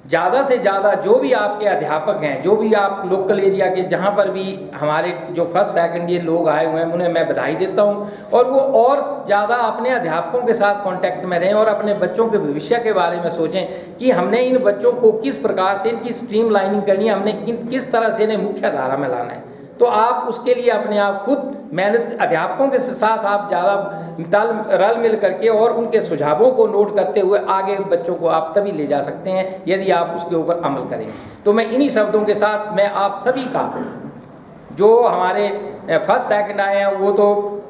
ज़्यादा से ज़्यादा जो भी आपके अध्यापक हैं, जो भी आप लोकल एरिया के जहाँ पर भी हमारे जो फर्स्ट सेकंड ईयर लोग आए हुए हैं, उन्हें मैं बधाई देता हूँ। और वो और ज़्यादा अपने अध्यापकों के साथ कांटेक्ट में रहें और अपने बच्चों के भविष्य के बारे में सोचें कि हमने इन बच्चों को किस प्रकार से इनकी स्ट्रीम लाइनिंग करनी है, हमने किस तरह से इन्हें मुख्य धारा में लाना है। तो आप उसके लिए अपने आप खुद मेहनत, अध्यापकों के साथ आप ज़्यादा रल मिल करके और उनके सुझावों को नोट करते हुए आगे बच्चों को आप तभी ले जा सकते हैं यदि आप उसके ऊपर अमल करेंगे। तो मैं इन्हीं शब्दों के साथ मैं आप सभी का, जो हमारे फर्स्ट सेकंड आए हैं, वो तो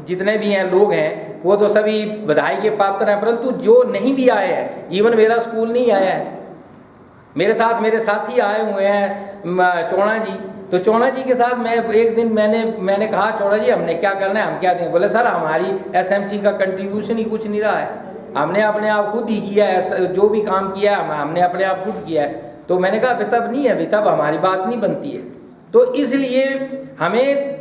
जितने भी हैं लोग हैं वो तो सभी बधाई के पात्र हैं, परंतु जो नहीं भी आए हैं, इवन मेरा स्कूल नहीं आया है, मेरे साथ मेरे साथी आए हुए हैं चौड़ा जी। तो चौड़ा जी के साथ मैं एक दिन मैंने कहा चौड़ा जी हमने क्या करना है, हम क्या दें? बोले सर हमारी एसएमसी का कंट्रीब्यूशन ही कुछ नहीं रहा है, हमने अपने आप खुद ही किया है, जो भी काम किया है हमने अपने आप खुद किया है। तो मैंने कहा तब नहीं है, तब हमारी बात नहीं बनती है। तो इसलिए हमें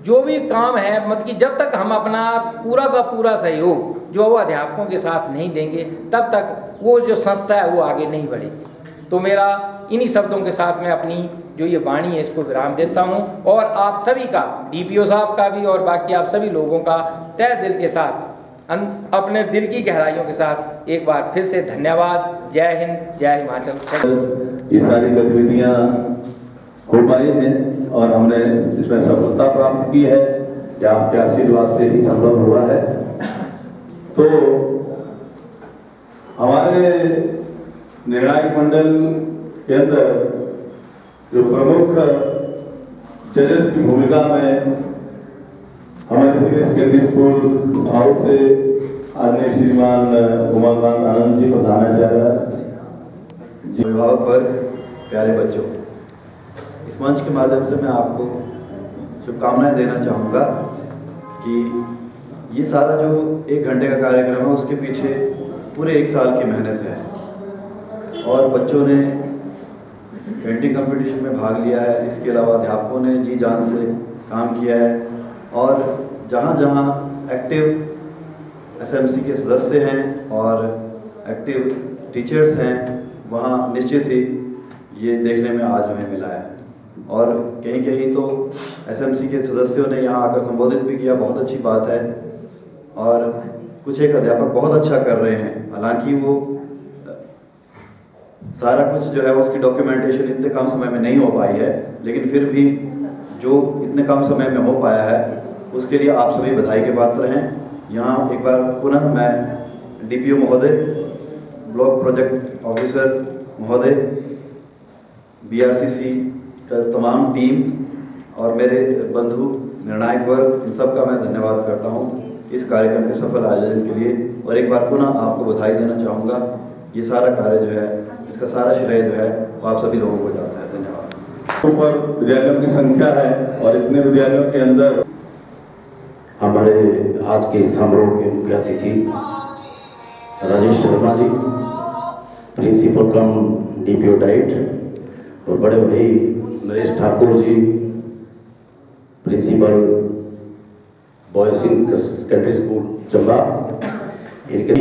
जो भी काम है, मतलब कि जब तक हम अपना पूरा का पूरा सहयोग जो वो अध्यापकों के साथ नहीं देंगे, तब तक वो जो संस्था है वो आगे नहीं बढ़ेगी। तो मेरा इन्हीं शब्दों के साथ मैं अपनी जो ये वाणी है इसको विराम देता हूँ और आप सभी का, डीपीओ साहब का भी और बाकी आप सभी लोगों का तहे दिल के साथ, अपने दिल की गहराइयों के साथ एक बार फिर से धन्यवाद। जय हिंद, जय हिमाचल। ये सारी गतिविधियाँ हो पाई हैं और हमने इसमें सफलता प्राप्त की है, या आपके आशीर्वाद से ही संभव हुआ है। तो हमारे निर्णायक मंडल के अंदर जो प्रमुख चरित्र की भूमिका में हमारे सीनियर सेकेंडरी स्कूल हाउस से आदरणीय श्रीमान उमाकांत आनंद जी, प्रधानाचार्य। अभिभावक वर्ग, प्यारे बच्चों, इस मंच के माध्यम से मैं आपको शुभकामनाएं देना चाहूँगा कि ये सारा जो 1 घंटे का कार्यक्रम है उसके पीछे पूरे 1 साल की मेहनत है और बच्चों ने पेंटिंग कंपटीशन में भाग लिया है। इसके अलावा अध्यापकों ने जी जान से काम किया है और जहाँ जहाँ एक्टिव एसएमसी के सदस्य हैं और एक्टिव टीचर्स हैं वहाँ निश्चित ही ये देखने में आज हमें मिला है। और कहीं कहीं तो एसएमसी के सदस्यों ने यहाँ आकर संबोधित भी किया, बहुत अच्छी बात है। और कुछ एक अध्यापक बहुत अच्छा कर रहे हैं, हालांकि वो सारा कुछ जो है उसकी डॉक्यूमेंटेशन इतने कम समय में नहीं हो पाई है, लेकिन फिर भी जो इतने कम समय में हो पाया है उसके लिए आप सभी बधाई के पात्र हैं। यहाँ एक बार पुनः मैं डीपीओ महोदय, ब्लॉक प्रोजेक्ट ऑफिसर महोदय, बीआरसीसी का तमाम टीम और मेरे बंधु निर्णायक वर्ग, इन सब का मैं धन्यवाद करता हूँ इस कार्यक्रम के सफल आयोजन के लिए। और एक बार पुनः आपको बधाई देना चाहूँगा। ये सारा कार्य जो है, इसका सारा श्रेय जो है वो आप सभी लोगों को जाता है। धन्यवाद। ऊपर विद्यालयों की संख्या है और इतने विद्यालयों के अंदर हमारे आज के इस समारोह के मुख्य अतिथि Rajesh Sharma ji, principal cum DPO DIET, और बड़े भाई नरेश ठाकुर जी, प्रिंसिपल बॉयज इन सेकेंडरी स्कूल चंबा, इनके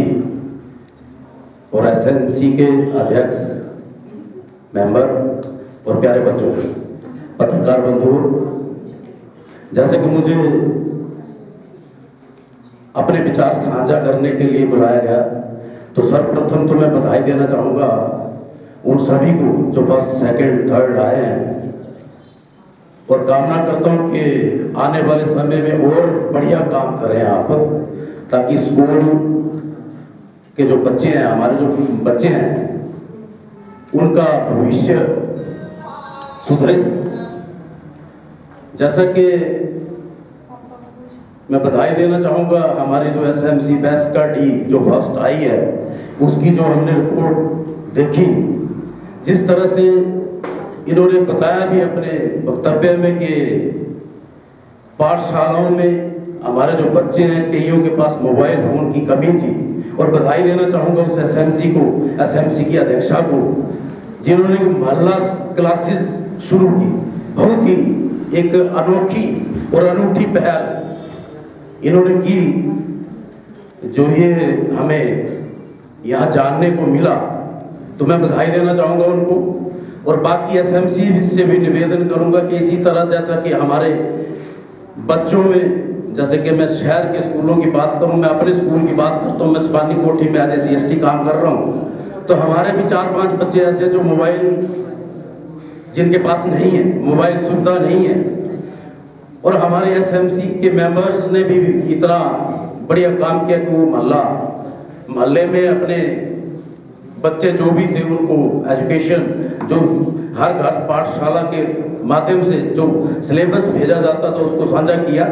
और एसएमसी के अध्यक्ष, मेंबर और प्यारे बच्चों, पत्रकार बंधुओं, जैसे कि मुझे अपने विचार साझा करने के लिए बुलाया गया, तो सर्वप्रथम तो मैं बधाई देना चाहूँगा उन सभी को जो फर्स्ट, सेकंड, थर्ड आए हैं, और कामना करता हूँ कि आने वाले समय में और बढ़िया काम करें आप, ताकि स्कूल के जो बच्चे हैं, हमारे जो बच्चे हैं, उनका भविष्य सुधरे। जैसा कि मैं बधाई देना चाहूँगा हमारी जो एसएमसी बेस्ट का डी जो फर्स्ट आई है, उसकी जो हमने रिपोर्ट देखी, जिस तरह से इन्होंने बताया भी अपने वक्तव्य में कि पाठशालाओं में हमारे जो बच्चे हैं, कईयों के पास मोबाइल फोन की कमी थी। और बधाई देना चाहूँगा उस एसएमसी को, एसएमसी की अध्यक्षा को, जिन्होंने मोहल्ला क्लासेस शुरू की। बहुत ही एक अनोखी और अनूठी पहल इन्होंने की, जो ये हमें यहाँ जानने को मिला, तो मैं बधाई देना चाहूँगा उनको। और बाकी एसएमसी से भी निवेदन करूँगा कि इसी तरह, जैसा कि हमारे बच्चों में, जैसे कि मैं शहर के स्कूलों की बात करूँ, मैं अपने स्कूल की बात करता हूँ, मैं सिपाही कोठी में एज SC काम कर रहा हूँ, तो हमारे भी 4-5 बच्चे ऐसे जो मोबाइल जिनके पास नहीं है, मोबाइल सुविधा नहीं है, और हमारे एसएमसी के मेंबर्स ने भी इतना बढ़िया काम किया कि वो मोहल्ले में अपने बच्चे जो भी थे उनको एजुकेशन, जो हर घर पाठशाला के माध्यम से जो सिलेबस भेजा जाता था उसको साझा किया।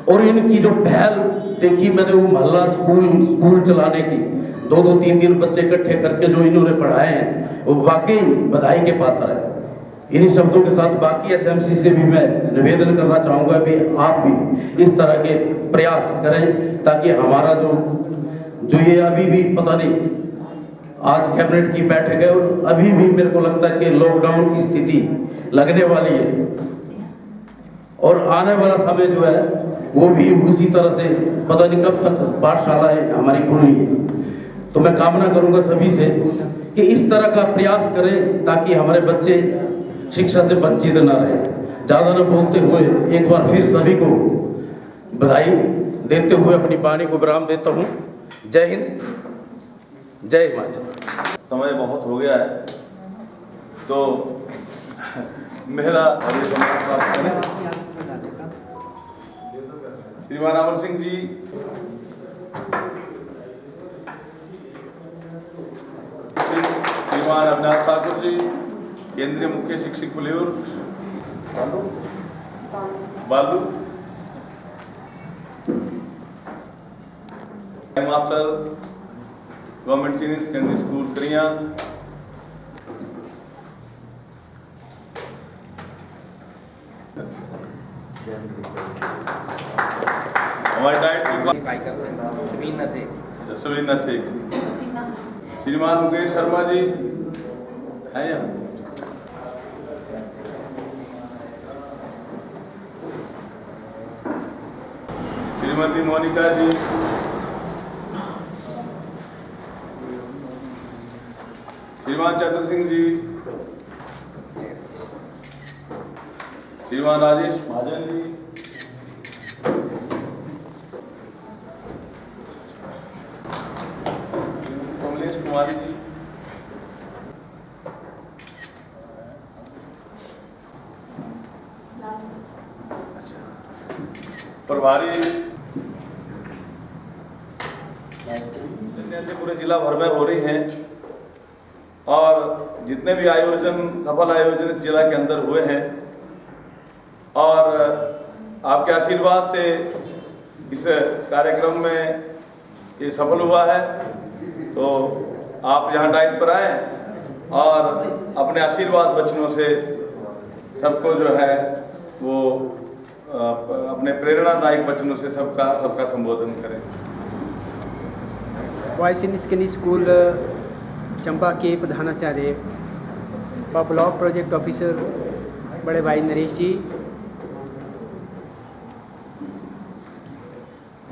और इनकी जो पहल देखी मैंने, वो मोहल्ला स्कूल चलाने की, 2-2, 3-3 बच्चे इकट्ठे करके जो इन्होंने पढ़ाए हैं, वो वाकई बधाई के पात्र है। इन्हीं शब्दों के साथ बाकी एसएमसी से भी मैं निवेदन करना चाहूँगा कि आप भी इस तरह के प्रयास करें, ताकि हमारा जो ये अभी भी पता नहीं, आज कैबिनेट की बैठक है और अभी भी मेरे को लगता है कि लॉकडाउन की स्थिति लगने वाली है, और आने वाला समय जो है वो भी उसी तरह से पता नहीं कब तक पाठशालाएं हमारी खुलनी है। तो मैं कामना करूँगा सभी से कि इस तरह का प्रयास करें, ताकि हमारे बच्चे शिक्षा से वंचित न रहे। ज़्यादा न बोलते हुए एक बार फिर सभी को बधाई देते हुए अपनी वाणी को विराम देता हूँ। जय हिंद, जय हिमाचल। समय बहुत हो गया है, तो मेरा श्रीमान अमर सिंह जी, श्रीमान अविनाश ठाकुर जी, केंद्रीय मुख्य शिक्षक पुलियूर, बालू, master government senior secondary school करिया। हमारे डाइट की सबीना शेख श्रीमान मुकेश शर्मा जी हैं यहाँ। श्रीमती मोनिका जी, श्रीमान चतुर सिंह जी, श्रीमान राजेश महाजन जी, कमलेश कुमारी जी, प्रभारी पूरे जिला भर में हो रही हैं और जितने भी आयोजन सफल आयोजन इस जिला के अंदर हुए हैं और आपके आशीर्वाद से इस कार्यक्रम में ये सफल हुआ है। तो आप यहाँ डाइस पर आए और अपने आशीर्वाद वचनों से सबको जो है वो अपने प्रेरणादायक वचनों से सबका संबोधन करें। Boys senior secondary school Chamba के प्रधानाचार्य व ब्लॉक प्रोजेक्ट ऑफिसर बड़े भाई नरेश जी,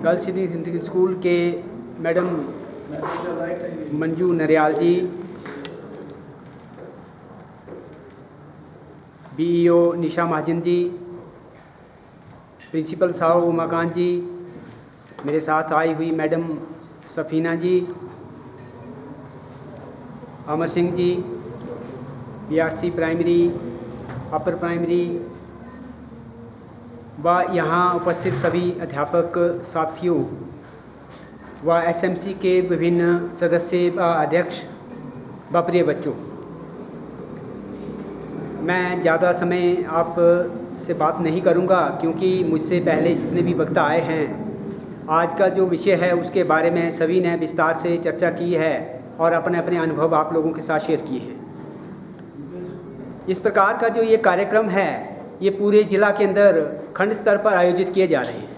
गर्ल्स सीनियर सेकेंडरी स्कूल के मैडम मंजू नरियाल जी, बीईओ निशा महाजन जी, प्रिंसिपल साहब उमाकांत जी, मेरे साथ आई हुई मैडम सफ़ीना जी, Amar Singh ji, BRC primary, upper primary व यहाँ उपस्थित सभी अध्यापक साथियों व एसएमसी के विभिन्न सदस्य व अध्यक्ष व प्रिय बच्चों, मैं ज़्यादा समय आप से बात नहीं करूंगा क्योंकि मुझसे पहले जितने भी वक्ता आए हैं आज का जो विषय है उसके बारे में सभी ने विस्तार से चर्चा की है और अपने अपने अनुभव आप लोगों के साथ शेयर किए हैं। इस प्रकार का जो ये कार्यक्रम है ये पूरे जिला के अंदर खंड स्तर पर आयोजित किए जा रहे हैं।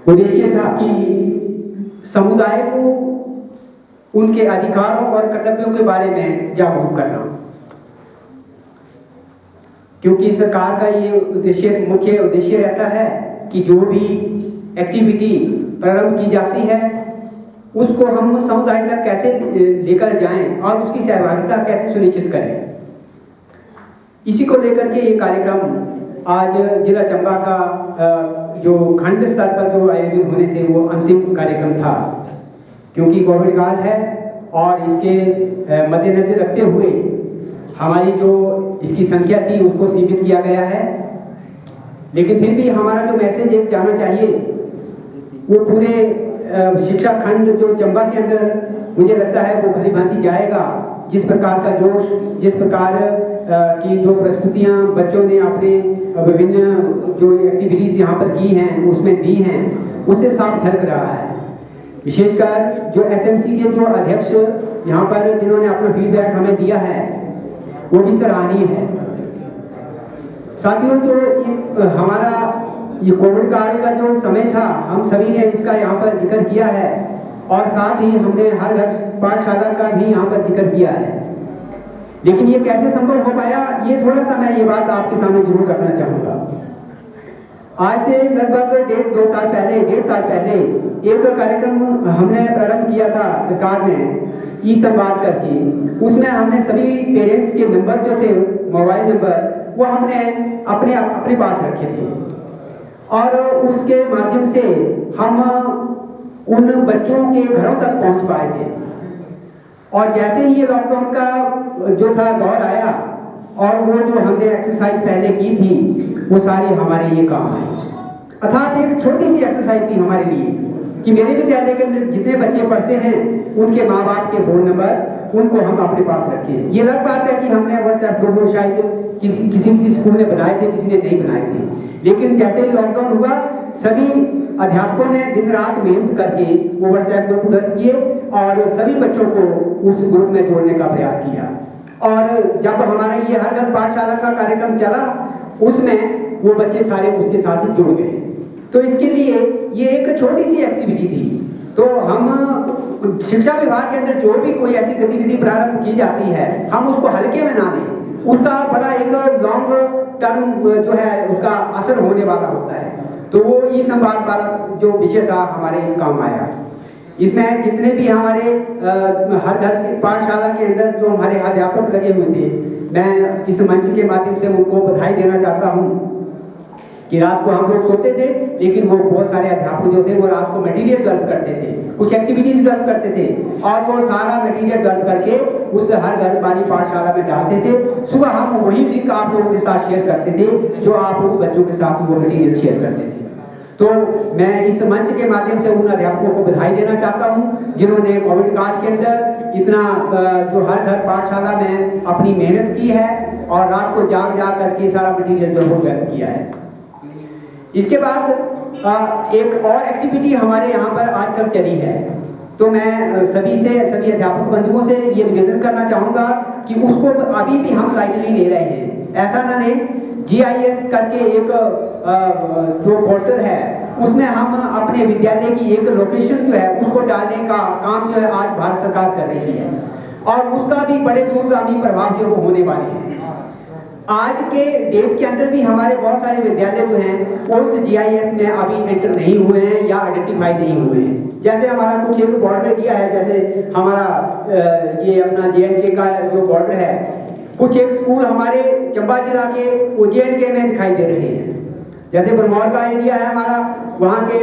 उद्देश्य था कि समुदाय को उनके अधिकारों और कर्तव्यों के बारे में जागरूक करना, क्योंकि सरकार का ये मुख्य उद्देश्य रहता है कि जो भी एक्टिविटी प्रारंभ की जाती है उसको हम उस समुदाय तक कैसे लेकर जाएं और उसकी सहभागिता कैसे सुनिश्चित करें। इसी को लेकर के ये कार्यक्रम आज जिला चंबा का जो खंड स्तर पर जो आयोजन होने थे वो अंतिम कार्यक्रम था, क्योंकि कोविड काल है और इसके मद्देनजर रखते हुए हमारी जो इसकी संख्या थी उसको सीमित किया गया है। लेकिन फिर भी हमारा जो मैसेज एक जाना चाहिए वो पूरे शिक्षा खंड जो चंबा के अंदर मुझे लगता है वो भली भांति जाएगा। जिस प्रकार का जोश, जिस प्रकार की जो प्रस्तुतियाँ बच्चों ने अपने विभिन्न जो एक्टिविटीज़ यहाँ पर की हैं उसमें दी हैं उससे साफ झलक रहा है। विशेषकर जो एसएमसी के जो अध्यक्ष यहाँ पर जिन्होंने अपना फीडबैक हमें दिया है वो भी सराहनीय है। साथियों, जो हमारा ये कोविड काल का जो समय था हम सभी ने इसका यहाँ पर जिक्र किया है और साथ ही हमने हर घर पाठशाला का भी यहाँ पर जिक्र किया है। लेकिन ये कैसे संभव हो पाया, ये थोड़ा सा मैं ये बात आपके सामने जरूर रखना चाहूँगा। आज से लगभग 1.5 साल पहले एक कार्यक्रम हमने प्रारंभ किया था सरकार ने ई संवाद करके। उसमें हमने सभी पेरेंट्स के नंबर जो थे, मोबाइल नंबर, वो हमने अपने पास रखे थे और उसके माध्यम से हम उन बच्चों के घरों तक पहुंच पाए थे। और जैसे ही ये लॉकडाउन का जो था दौर आया और वो जो हमने एक्सरसाइज पहले की थी वो सारी हमारे ये काम आई। अर्थात एक छोटी सी एक्सरसाइज थी हमारे लिए कि मेरे विद्यालय के अंदर जितने बच्चे पढ़ते हैं उनके माँ बाप के फ़ोन नंबर उनको हम अपने पास रखें। ये अलग बात है कि हमने व्हाट्सएप ग्रुप शायद किसी स्कूल ने बनाए थे, किसी ने नहीं बनाए थे। लेकिन जैसे ही लॉकडाउन हुआ सभी अध्यापकों ने दिन रात मेहनत करके वो व्हाट्सएप ग्रुप डेवलप किए और सभी बच्चों को उस ग्रुप में जोड़ने का प्रयास किया। और जब हमारा ये हर घर पाठशाला का कार्यक्रम चला उसमें वो बच्चे सारे उसके साथ जुड़ गए। तो इसके लिए ये एक छोटी सी एक्टिविटी थी। तो हम शिक्षा विभाग के अंदर जो भी कोई ऐसी गतिविधि प्रारंभ की जाती है हम उसको हल्के में ना लें, उसका बड़ा एक लॉन्ग टर्म जो है उसका असर होने वाला होता है। तो वो ई संवाद वाला जो विषय था हमारे इस काम आया। इसमें जितने भी हमारे हर घर की पाठशाला के अंदर जो हमारे अध्यापक लगे हुए थे, मैं इस मंच के माध्यम से उनको बधाई देना चाहता हूँ कि रात को हम लोग सोते थे लेकिन वो बहुत सारे अध्यापक जो थे वो रात को मटेरियल डेवलप करते थे, कुछ एक्टिविटीज डेवलप करते थे और वो सारा मटेरियल डेवलप करके उस हर घर वाली पाठशाला में डालते थे। सुबह हम वही लिंक आप लोगों के साथ शेयर करते थे जो आप बच्चों के साथ वो मटेरियल शेयर करते थे। तो मैं इस मंच के माध्यम से उन अध्यापकों को बधाई देना चाहता हूँ जिन्होंने कोविड काल के अंदर इतना जो हर घर पाठशाला में अपनी मेहनत की है और रात को जाग करके सारा मटेरियल जो है डेवलप किया है। इसके बाद एक और एक्टिविटी हमारे यहाँ पर आजकल चली है। तो मैं सभी अध्यापक बंधुओं से ये निवेदन करना चाहूँगा कि उसको अभी भी हम लाइटली ले रहे हैं, ऐसा ना लें। GIS करके एक जो पोर्टल है उसमें हम अपने विद्यालय की एक लोकेशन जो है उसको डालने का काम जो है आज भारत सरकार कर रही है और उसका भी बड़े दूरगामी प्रभाव जो वो होने वाले हैं। आज के डेट के अंदर भी हमारे बहुत सारे विद्यालय जो हैं उस GIS में अभी एंटर नहीं हुए हैं या आइडेंटिफाई नहीं हुए हैं। जैसे हमारा कुछ एक बॉर्डर एरिया है, जैसे हमारा ये अपना JNK का जो बॉर्डर है, कुछ एक स्कूल हमारे चंबा जिला के वो JNK में दिखाई दे रहे हैं। जैसे बरमौर का एरिया है हमारा, वहाँ के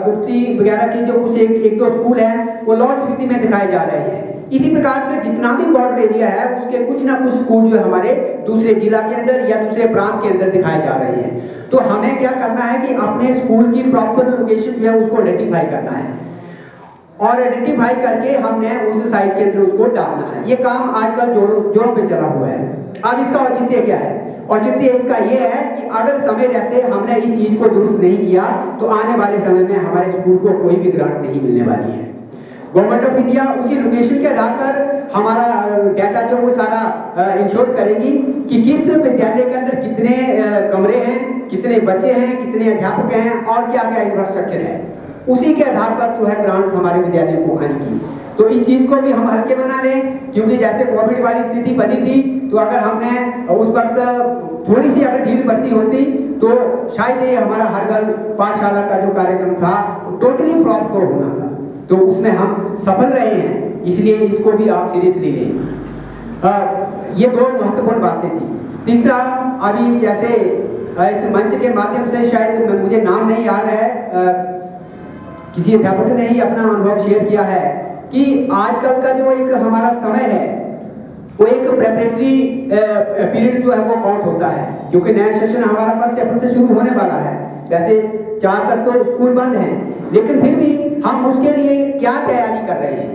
कुर्ती वगैरह के जो कुछ एक दो स्कूल हैं वो लाहौल स्पीति में दिखाए जा रहे हैं। इसी प्रकार से जितना भी बॉर्डर एरिया है उसके कुछ ना कुछ स्कूल जो हमारे दूसरे जिला के अंदर या दूसरे प्रांत के अंदर दिखाए जा रहे हैं। तो हमें क्या करना है कि अपने स्कूल की प्रॉपर लोकेशन जो है उसको आइडेंटिफाई करना है और आइडेंटिफाई करके हमने उस साइट के अंदर उसको डालना है। ये काम आजकल जोरों पे चला हुआ है। अब इसका औचित्य क्या है? औचित्य इसका ये है कि अगर समय रहते हमने इस चीज़ को दुरुस्त नहीं किया तो आने वाले समय में हमारे स्कूल को कोई भी ग्रांट नहीं मिलने वाली है। गवर्नमेंट ऑफ इंडिया उसी लोकेशन के आधार पर हमारा डाटा जो वो सारा इंश्योर करेगी कि किस विद्यालय के अंदर कितने कमरे हैं, कितने बच्चे हैं, कितने अध्यापक हैं और क्या क्या इंफ्रास्ट्रक्चर है। उसी के आधार पर जो है ग्रांट्स हमारे विद्यालय को आएंगी। तो इस चीज़ को भी हम हल्के में ना लें, क्योंकि जैसे कोविड वाली स्थिति बनी थी तो अगर हमने उस वक्त थोड़ी सी अगर ढील बरती होती तो शायद ये हमारा हर घर पाठशाला का जो कार्यक्रम था टोटली फ्लॉप हो होना था। तो उसमें हम सफल रहे हैं, इसलिए इसको भी आप सीरियसली लें। ये दो महत्वपूर्ण बातें थी। तीसरा, अभी जैसे इस मंच के माध्यम से शायद मुझे नाम नहीं याद है, किसी अध्यापक ने ही अपना अनुभव शेयर किया है कि आजकल का जो एक हमारा समय है वो एक प्रेपरेटरी पीरियड जो है वो काउंट होता है, क्योंकि नया सेशन हमारा 1 अप्रैल से शुरू होने वाला है। वैसे 4 तक तो स्कूल बंद हैं, लेकिन फिर भी हम उसके लिए क्या तैयारी कर रहे हैं।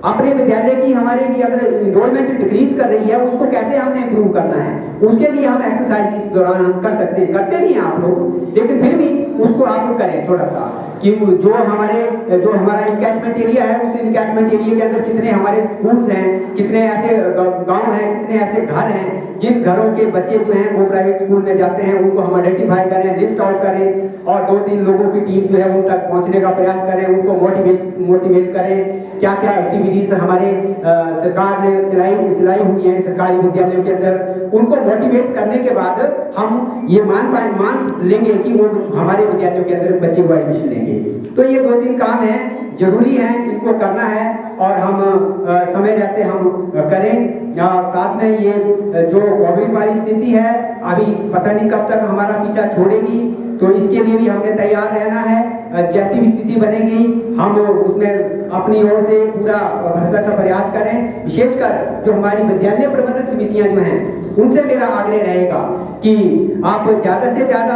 अपने विद्यालय की हमारे भी अगर इनरोलमेंट डिक्रीज कर रही है उसको कैसे हमने इम्प्रूव करना है, उसके लिए हम एक्सरसाइज इस दौरान हम कर सकते हैं, करते भी हैं आप लोग, लेकिन फिर भी उसको आप करें थोड़ा सा कि जो हमारा इनकैचमेंट एरिया है उस इनकैचमेंट एरिया के अंदर कितने हमारे स्कूल्स हैं, कितने ऐसे गांव हैं, कितने ऐसे घर हैं जिन घरों के बच्चे जो हैं वो प्राइवेट स्कूल में जाते हैं, उनको हम आइडेंटिफाई करें, लिस्ट आउट करें और 2-3 लोगों की टीम जो है उन तक पहुंचने का प्रयास करें, उनको मोटिवेट करें। क्या क्या एक्टिविटीज़ हमारे सरकार ने चलाई हुई हैं सरकारी विद्यालयों के अंदर, उनको मोटिवेट करने के बाद हम ये मान लेंगे कि वो हमारे विद्यालयों के अंदर बच्चे को एडमिशन लेंगे। तो ये 2-3 काम हैं, जरूरी है, इनको करना है और हम समय रहते हम करें। साथ में ये जो कोविड वाली स्थिति है अभी पता नहीं कब तक हमारा पीछा छोड़ेगी, तो इसके लिए भी हमने तैयार रहना है। जैसी भी स्थिति बनेगी हम उसमें अपनी ओर से पूरा भरसक का प्रयास करें। विशेषकर जो हमारी विद्यालय प्रबंधक समितियां जो हैं उनसे मेरा आग्रह रहेगा कि आप ज़्यादा से ज़्यादा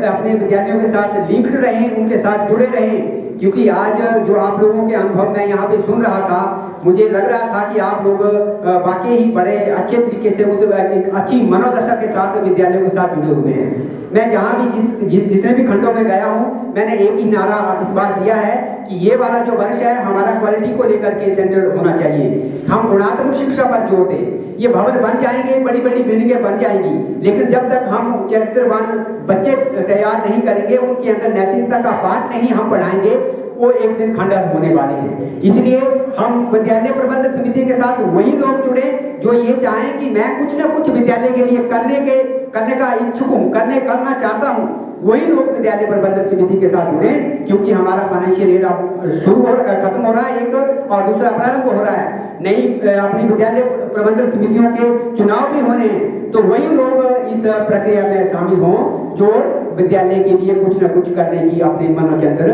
अपने विद्यालयों के साथ लिंक्ड रहें, उनके साथ जुड़े रहें, क्योंकि आज जो आप लोगों के अनुभव मैं यहाँ पे सुन रहा था, मुझे लग रहा था कि आप लोग वाकई ही बड़े अच्छे तरीके से उस अच्छी मनोदशा के साथ विद्यालयों के साथ जुड़े हुए हैं। मैं जहाँ भी जितने भी खंडों में गया हूँ, मैंने एक ही नारा इस बार दिया है कि ये वाला जो वर्ष है हमारा क्वालिटी को लेकर के सेंटर होना चाहिए। हम गुणात्मक शिक्षा पर जोर दें। ये भवन बन जाएंगे, बड़ी बड़ी बिल्डिंगें बन जाएंगी, लेकिन जब तक हम चरित्रवान बच्चे तैयार नहीं करेंगे, उनके अंदर नैतिकता का पाठ नहीं हम पढ़ाएंगे, वो एक दिन खंडन होने वाले हैं। इसलिए हम विद्यालय प्रबंधक समिति के साथ वही लोग जुड़े जो ये चाहें कि मैं कुछ ना कुछ विद्यालय के लिए करने का इच्छुक हूँ, करना चाहता हूँ, वही लोग विद्यालय प्रबंधक समिति के साथ जुड़े, क्योंकि हमारा फाइनेंशियल ईयर अब खत्म हो रहा है एक, और दूसरा प्रारंभ हो रहा है। नई अपनी विद्यालय प्रबंधक समितियों के चुनाव भी होने हैं, तो वही लोग इस प्रक्रिया में शामिल हों जो विद्यालय के लिए कुछ न कुछ करने की अपने मन के अंदर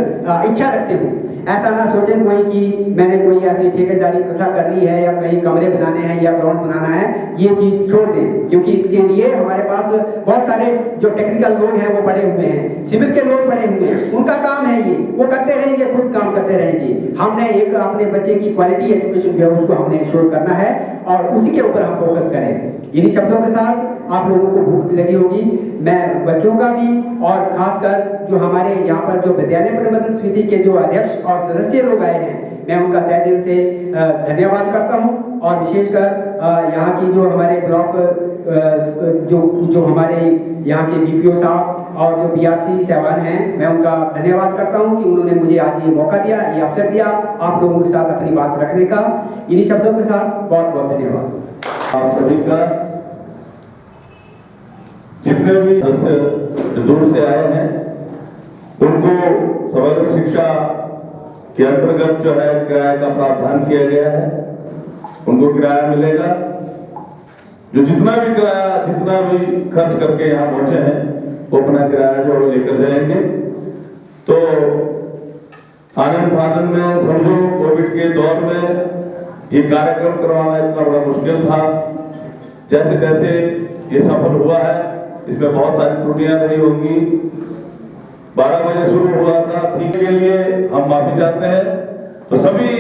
इच्छा रखते हों। ऐसा ना सोचें कोई कि मैंने कोई ऐसी ठेकेदारी प्रथा करनी है या कहीं कमरे बनाने हैं या ग्राउंड बनाना है, ये चीज़ छोड़ दें, क्योंकि इसके लिए हमारे पास बहुत सारे जो टेक्निकल लोग हैं वो पड़े हुए हैं, सिविल के लोग पड़े हुए हैं, उनका काम है ये, वो करते रहेंगे, खुद काम करते रहेंगे। हमने एक अपने बच्चे की क्वालिटी एजुकेशन जो है उसको हमने इंश्योर करना है और उसी के ऊपर हम फोकस करें। इन्हीं शब्दों के साथ आप लोगों को भूख लगी होगी, मैं बच्चों का भी और खासकर जो हमारे यहाँ पर जो विद्यालय प्रबंधन समिति के जो अध्यक्ष और सदस्य लोग आए हैं, मैं उनका तहे दिल से धन्यवाद करता हूँ। और विशेषकर यहाँ की जो हमारे ब्लॉक जो हमारे यहाँ के बीपीओ साहब और जो बीआरसी साहबान हैं, मैं उनका धन्यवाद करता हूँ कि उन्होंने मुझे आज ये मौका दिया, ये अवसर दिया आप लोगों के साथ अपनी बात रखने का। इन्हीं शब्दों के साथ बहुत बहुत धन्यवाद आप सभी का। जितने भी सदस्य दूर से आए हैं उनको समग्र शिक्षा के अंतर्गत जो है किराए का प्रावधान किया गया है, उनको किराया मिलेगा। जो जितना भी खर्च करके यहाँ पहुंचे हैं वो अपना किराया जो लेकर जाएंगे। तो आनंद फानंद में समझो कोविड के दौर में ये कार्यक्रम करवाना इतना बड़ा मुश्किल था, जैसे तैसे ये सफल हुआ है। इसमें बहुत सारी त्रुटियां रही होंगी। 12 बजे शुरू हुआ था, ठीक के लिए हम माफी चाहते हैं। तो सभी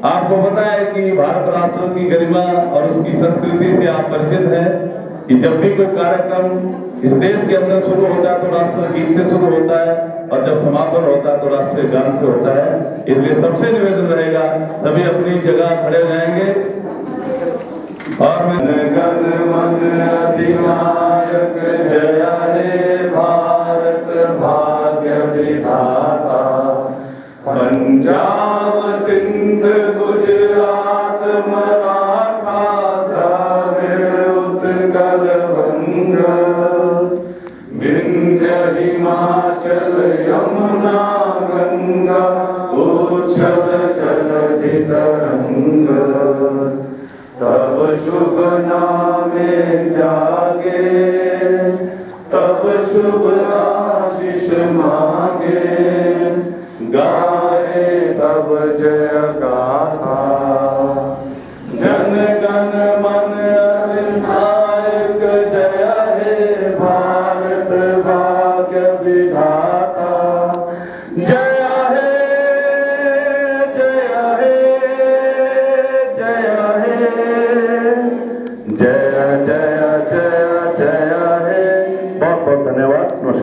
आपको पता है कि भारत राष्ट्र की गरिमा और उसकी संस्कृति से आप परिचित हैं कि जब भी कोई कार्यक्रम इस देश के अंदर शुरू होता है तो राष्ट्र गीत से शुरू होता है और जब समापन होता है तो राष्ट्रीय गान से होता है। इसलिए सबसे निवेदन रहेगा सभी अपनी जगह खड़े हो जाएंगे और मैं गण मन अधिनायक जय हे भारत भाग्य विधाता, पंजाब सिंध गुजरात मराठा द्राविड़ उत्कल बंग, विंध्य हिमाचल यमुना गंगा उच्छल जलधि तरंग, तब शुभ नामे जागे तब शुभ आशीष मांगे, गाए तब जय गा